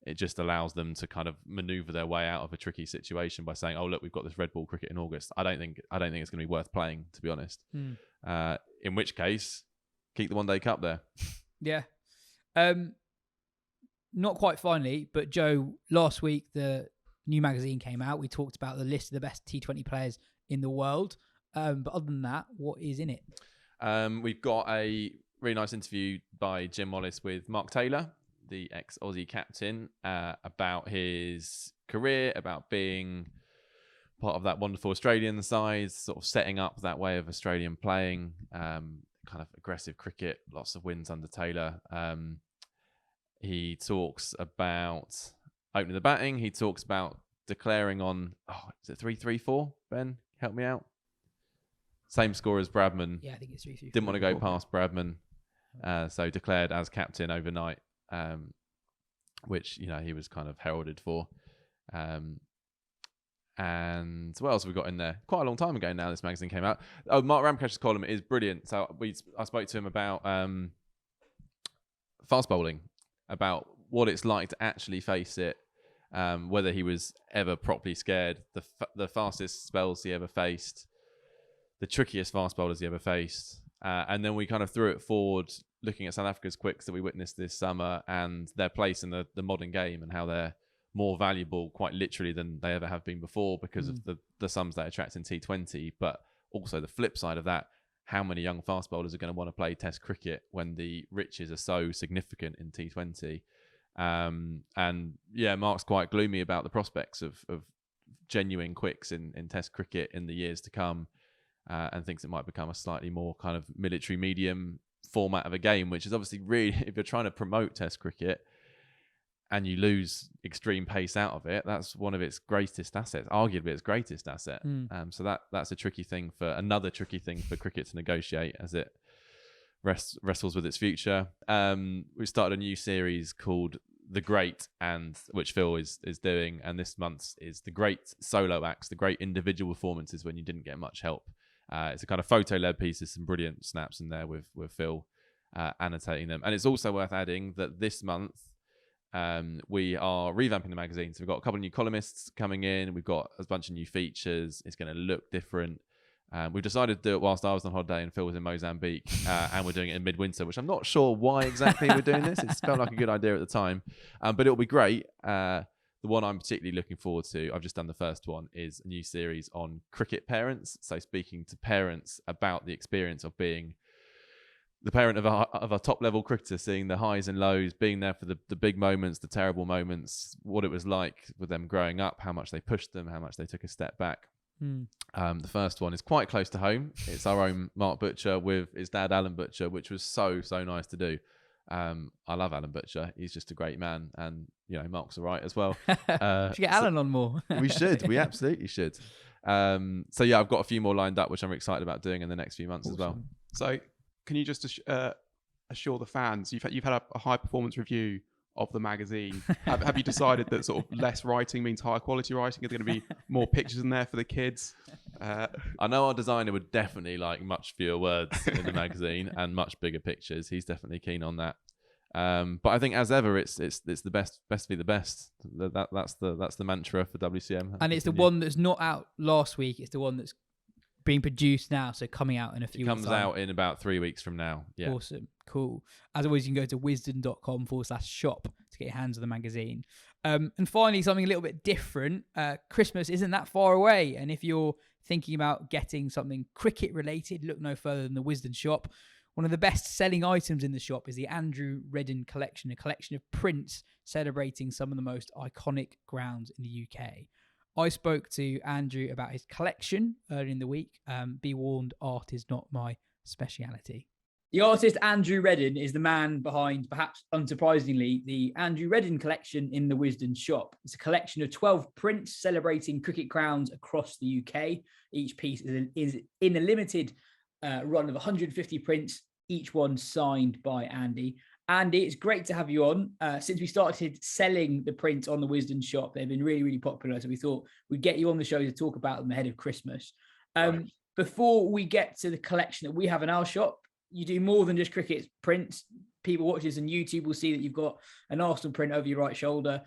It just allows them to kind of maneuver their way out of a tricky situation by saying, "Oh, look, we've got this red ball cricket in August." I don't think it's going to be worth playing, to be honest. In which case, keep the One Day Cup there. Yeah. Not quite finally, but Joe, last week the new magazine came out. We talked about the list of the best T20 players in the world. But other than that, what is in it? We've got a really nice interview by Jim Wallace with Mark Taylor, the ex-Aussie captain, about his career, about being part of that wonderful Australian side, sort of setting up that way of Australian playing, kind of aggressive cricket, lots of wins under Taylor. He talks about opening the batting. He talks about declaring on, is it 3-3-4? Ben, help me out. Same score as Bradman. Yeah, I think it's 3-3-4. Didn't want to go past Bradman, so declared as captain overnight. Which he was kind of heralded for, and what else have we got in there? Quite a long time ago now, this magazine came out. Mark Ramkash's column is brilliant. So I spoke to him about fast bowling, about what it's like to actually face it, whether he was ever properly scared, the fastest spells he ever faced, the trickiest fast bowlers he ever faced, and then we kind of threw it forward, looking at South Africa's quicks that we witnessed this summer and their place in the modern game and how they're more valuable quite literally than they ever have been before because of the sums they attract in T20, but also the flip side of that, how many young fast bowlers are going to want to play Test cricket when the riches are so significant in T20. Mark's quite gloomy about the prospects of genuine quicks in Test cricket in the years to come, and thinks it might become a slightly more kind of military medium format of a game, which is obviously really, if you're trying to promote Test cricket and you lose extreme pace out of it, that's one of its greatest assets, arguably its greatest asset. So that's a tricky thing for cricket to negotiate as it wrestles with its future. We started a new series called The Great, and which Phil is doing, and this month's is The Great Solo Acts, the great individual performances when you didn't get much help. It's a kind of photo-led piece. There's some brilliant snaps in there with Phil annotating them. And it's also worth adding that this month, we are revamping the magazine. So we've got a couple of new columnists coming in. We've got a bunch of new features. It's going to look different. We've decided to do it whilst I was on holiday and Phil was in Mozambique, and we're doing it in midwinter, which I'm not sure why exactly we're doing this. It felt like a good idea at the time, but it'll be great. The one I'm particularly looking forward to, I've just done the first one, is a new series on cricket parents. So speaking to parents about the experience of being the parent of a top level cricketer, seeing the highs and lows, being there for the big moments, the terrible moments, what it was like with them growing up, how much they pushed them, how much they took a step back. The first one is quite close to home. It's our own Mark Butcher with his dad Alan Butcher, which was so nice to do. I love Alan Butcher. He's just a great man, and Mark's all right as well. Should get Alan on more. We absolutely should. So yeah, I've got a few more lined up, which I'm excited about doing in the next few months as well. So can you just assure the fans you've had a high performance review of the magazine? Have you decided that sort of less writing means higher quality writing? Are there going to be more pictures in there for the kids? I know our designer would definitely like much fewer words in the magazine and much bigger pictures. He's definitely keen on that. But I think as ever, it's the best to be the best. That's the mantra for WCM. And it's the one that's not out last week. It's the one that's being produced now, so coming out in a few weeks. It comes out in about 3 weeks from now. Yeah. Awesome. Cool. As always, you can go to wisden.com/shop to get your hands on the magazine. And finally, something a little bit different. Christmas isn't that far away. And if you're thinking about getting something cricket related, look no further than the Wisden shop. One of the best selling items in the shop is the Andrew Redden collection, a collection of prints celebrating some of the most iconic grounds in the UK. I spoke to Andrew about his collection earlier in the week. Be warned, art is not my speciality. The artist Andrew Redden is the man behind, perhaps unsurprisingly, the Andrew Redden collection in the Wisden shop. It's a collection of 12 prints celebrating cricket grounds across the UK. Each piece is in a limited run of 150 prints, each one signed by Andy. Andy, it's great to have you on. Since we started selling the prints on the Wisden shop, they've been really, really popular. So we thought we'd get you on the show to talk about them ahead of Christmas. Right. Before we get to the collection that we have in our shop, you do more than just cricket prints. People watching this on YouTube will see that you've got an Arsenal print over your right shoulder.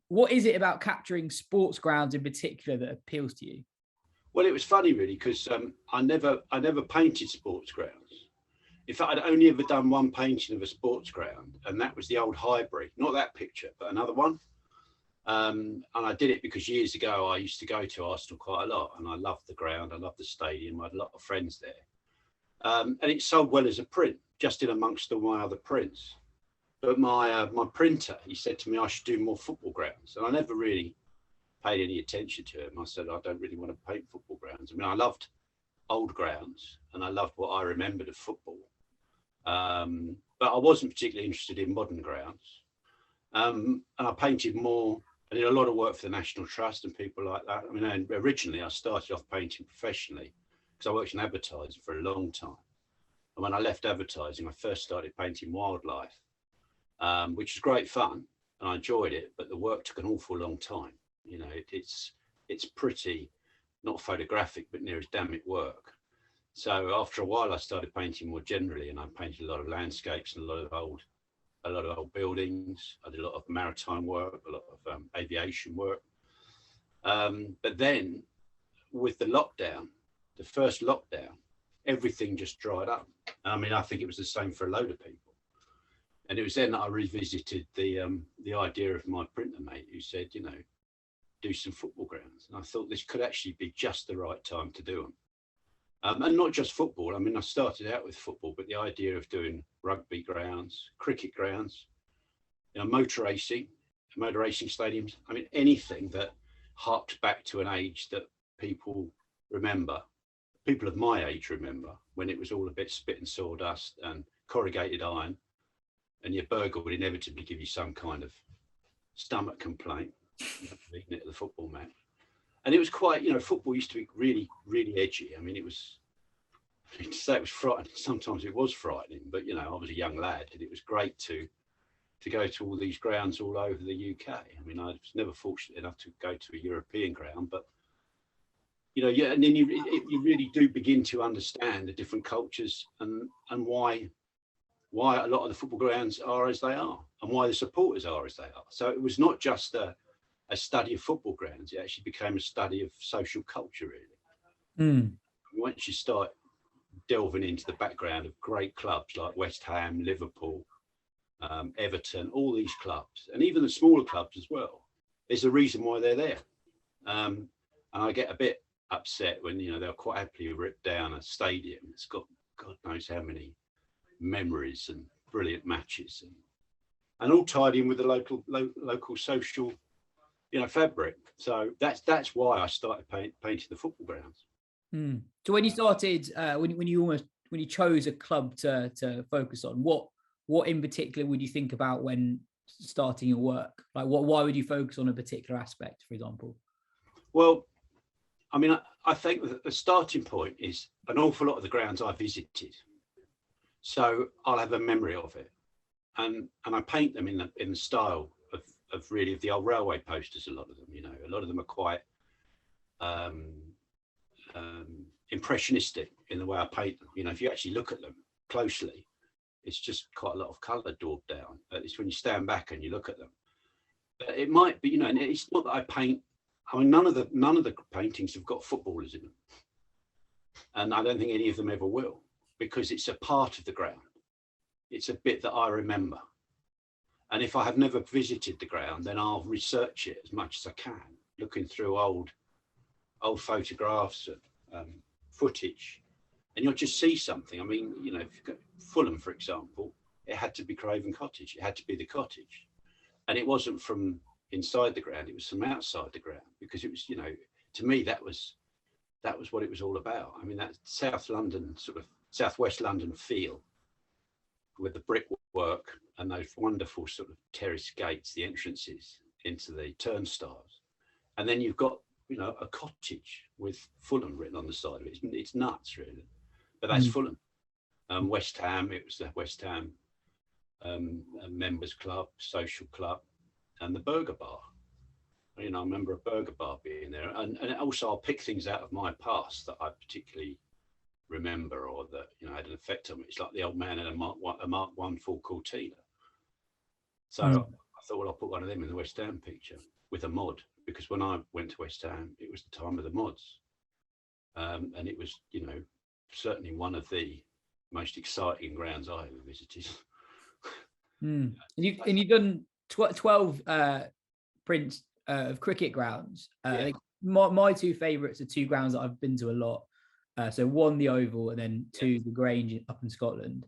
What is it about capturing sports grounds in particular that appeals to you? Well, it was funny really, because I never painted sports grounds. In fact, I'd only ever done one painting of a sports ground, and that was the old Highbury. Not that picture, but another one. And I did it because years ago I used to go to Arsenal quite a lot, and I loved the ground, I loved the stadium, I had a lot of friends there. And it sold well as a print, just in amongst all my other prints. But my printer, he said to me I should do more football grounds, and I never really paid any attention to him. I said I don't really want to paint football grounds. I mean, I loved old grounds, and I loved what I remembered of football. But I wasn't particularly interested in modern grounds. And I painted more. I did a lot of work for the National Trust and people like that. I mean, originally I started off painting professionally because I worked in advertising for a long time. And when I left advertising, I first started painting wildlife, which was great fun, and I enjoyed it, but the work took an awful long time. You know, it's pretty, not photographic, but near as damn it work. So after a while, I started painting more generally, and I painted a lot of landscapes and a lot of old buildings. I did a lot of maritime work, a lot of aviation work. But then, with the first lockdown, everything just dried up. I mean, I think it was the same for a load of people. And it was then that I revisited the idea of my printer mate, who said, you know, do some football grounds. And I thought this could actually be just the right time to do them. And not just football. I mean, I started out with football, but the idea of doing rugby grounds, cricket grounds, you know, motor racing stadiums. I mean, anything that harked back to an age that people remember, people of my age remember, when it was all a bit spit and sawdust and corrugated iron, and your burger would inevitably give you some kind of stomach complaint, eating it at the football match. And it was quite, you know, football used to be really, really edgy. I mean, to say it was frightening, sometimes it was frightening, but, you know, I was a young lad, and it was great to go to all these grounds all over the UK. I mean, I was never fortunate enough to go to a European ground, but, you know, yeah, and then you really do begin to understand the different cultures and why a lot of the football grounds are as they are. and why the supporters are as they are. So it was not just a study of football grounds, it actually became a study of social culture, really. Once you start delving into the background of great clubs like West Ham, Liverpool, Everton, all these clubs, and even the smaller clubs as well, there's a reason why they're there. And I get a bit upset when, you know, they'll quite happily rip down a stadium. It's got God knows how many memories and brilliant matches, and all tied in with the local social, you know, fabric. So that's why I started painting the football grounds. So when you started, when you chose a club to focus on, what in particular would you think about when starting your work? Like, why would you focus on a particular aspect, for example? Well, I mean, I think that the starting point is an awful lot of the grounds I visited, so I'll have a memory of it, and I paint them in the style of really of the old railway posters. A lot of them, you know, a lot of them are quite impressionistic in the way I paint them. You know, if you actually look at them closely, it's just quite a lot of colour daubed down. But it's when you stand back and you look at them. But it might be, you know, and it's not that I paint. I mean, none of the paintings have got footballers in them, and I don't think any of them ever will, because it's a part of the ground. It's a bit that I remember, and if I have never visited the ground, then I'll research it as much as I can, looking through old photographs and footage, and you'll just see something. I mean, you know, if you go Fulham, for example, it had to be Craven Cottage. It had to be the cottage, and it wasn't from inside the ground, it was from outside the ground, because it was, you know, to me that was what it was all about. I mean, that South London, sort of Southwest London feel, with the brickwork and those wonderful sort of terrace gates, the entrances into the turnstiles, and then you've got, you know, a cottage with Fulham written on the side of it. It's nuts, really, but that's Fulham. West Ham, it was the West Ham members club, social club, and the burger bar. You know, I remember a burger bar being there, and also I'll pick things out of my past that I particularly remember, or that, you know, had an effect on me. It's like the old man in a Mark 1 Ford Cortina. So I thought, well, I'll put one of them in the West Ham picture with a mod, because when I went to West Ham, it was the time of the mods, and it was, you know, certainly one of the most exciting grounds I ever visited. And you've done 12 prints of cricket grounds. I think my two favourites are two grounds that I've been to a lot. So one, the Oval, and then two, the Grange up in Scotland.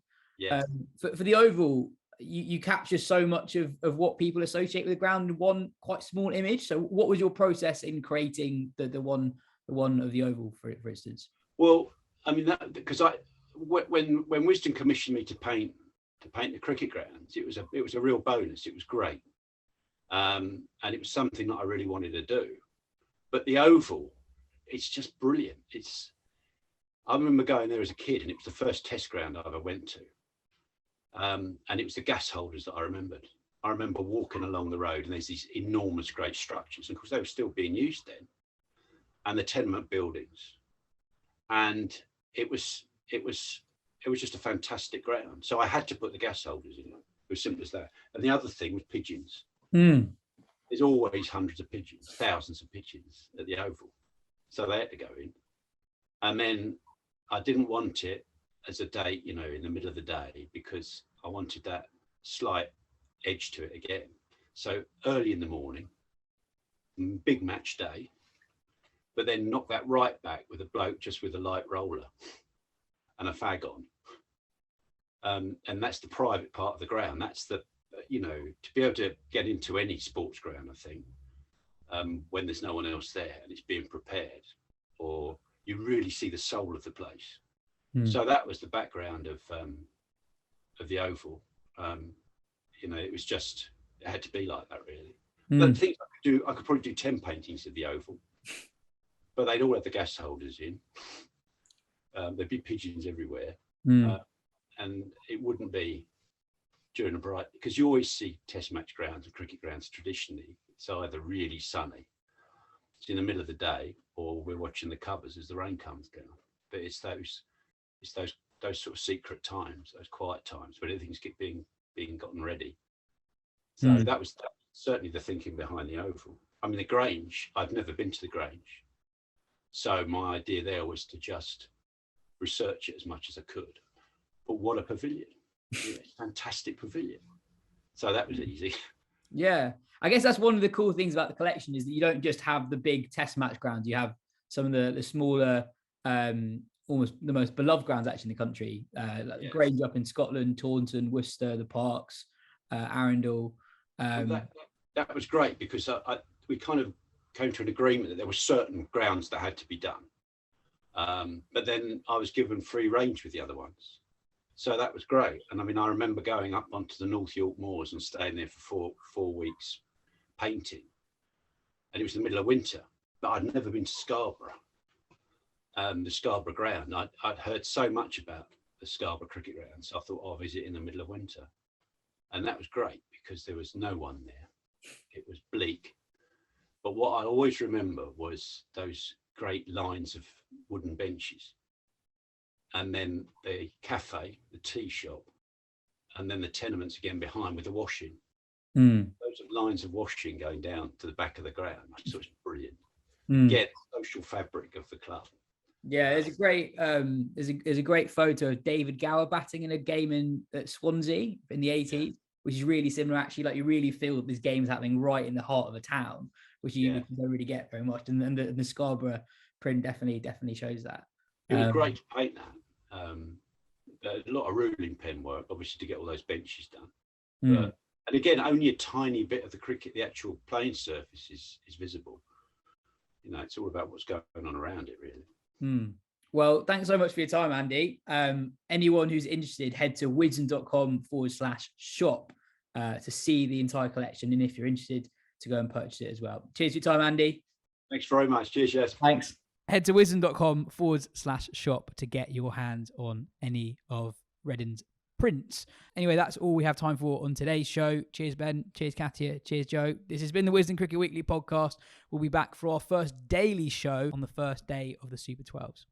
For the Oval, you capture so much of what people associate with the ground in one quite small image. So what was your process in creating the one of the Oval, for instance? Well, I mean, that because when Wisden commissioned me to paint the cricket grounds, it was a real bonus. It was great, and it was something that I really wanted to do. But the Oval, it's just brilliant. I remember going there as a kid, and it was the first test ground I ever went to, and it was the gas holders that I remembered. I remember walking along the road, and there's these enormous, great structures, and of course they were still being used then, and the tenement buildings, and it was just a fantastic ground. So I had to put the gas holders in it. It was simple as that. And the other thing was pigeons. There's always hundreds of pigeons, thousands of pigeons at the Oval. So they had to go in. And then I didn't want it as a date, you know, in the middle of the day, because I wanted that slight edge to it again. So early in the morning, big match day, but then knock that right back with a bloke just with a light roller and a fag on. And that's the private part of the ground. That's the, you know, to be able to get into any sports ground, I think, when there's no one else there and it's being prepared, or you really see the soul of the place. So that was the background of the Oval. You know, it was just, it had to be like that, really. But things I could probably do 10 paintings of the Oval, but they'd all have the gas holders in. There'd be pigeons everywhere. And it wouldn't be during a bright, because you always see test match grounds and cricket grounds traditionally, it's either really sunny, it's in the middle of the day, or we're watching the covers as the rain comes down. But it's those sort of secret times, those quiet times, where everything's being gotten ready. So that was certainly the thinking behind the Oval. I mean, the Grange, I've never been to the Grange. So my idea there was to just research it as much as I could. But what a pavilion. Fantastic pavilion. So that was easy. Yeah. I guess that's one of the cool things about the collection is that you don't just have the big test match grounds. You have some of the smaller, almost the most beloved grounds actually in the country. Like Grange up in Scotland, Taunton, Worcester, the Parks, Arundel. That was great because we kind of came to an agreement that there were certain grounds that had to be done. But then I was given free range with the other ones. So that was great. And I mean, I remember going up onto the North York Moors and staying there for four weeks painting. And it was the middle of winter, but I'd never been to Scarborough, the Scarborough ground. I'd heard so much about the Scarborough cricket ground. So I thought, I'll visit in the middle of winter. And that was great because there was no one there. It was bleak. But what I always remember was those great lines of wooden benches. And then the cafe, the tea shop, and then the tenements again behind with the washing. Those are lines of washing going down to the back of the ground. I thought it was brilliant. Yeah, the social fabric of the club. Yeah, there's a great photo of David Gower batting in a game at Swansea in the 80s, which is really similar. Actually, like you really feel this game's happening right in the heart of a town, which you don't really get very much. And the Scarborough print definitely shows that. It was great to paint that. A lot of ruling pen work, obviously, to get all those benches done. And again, only a tiny bit of the cricket, the actual playing surface is visible. You know, it's all about what's going on around it, really. Well, thanks so much for your time, Andy. Anyone who's interested, head to wisden.com/shop to see the entire collection. And if you're interested, to go and purchase it as well. Cheers for your time, Andy. Thanks very much. Cheers, Jess. Thanks. Head to wisden.com/shop to get your hands on any of Redden's prints. Anyway, that's all we have time for on today's show. Cheers, Ben. Cheers, Katya. Cheers, Joe. This has been the Wisden Cricket Weekly podcast. We'll be back for our first daily show on the first day of the Super 12s.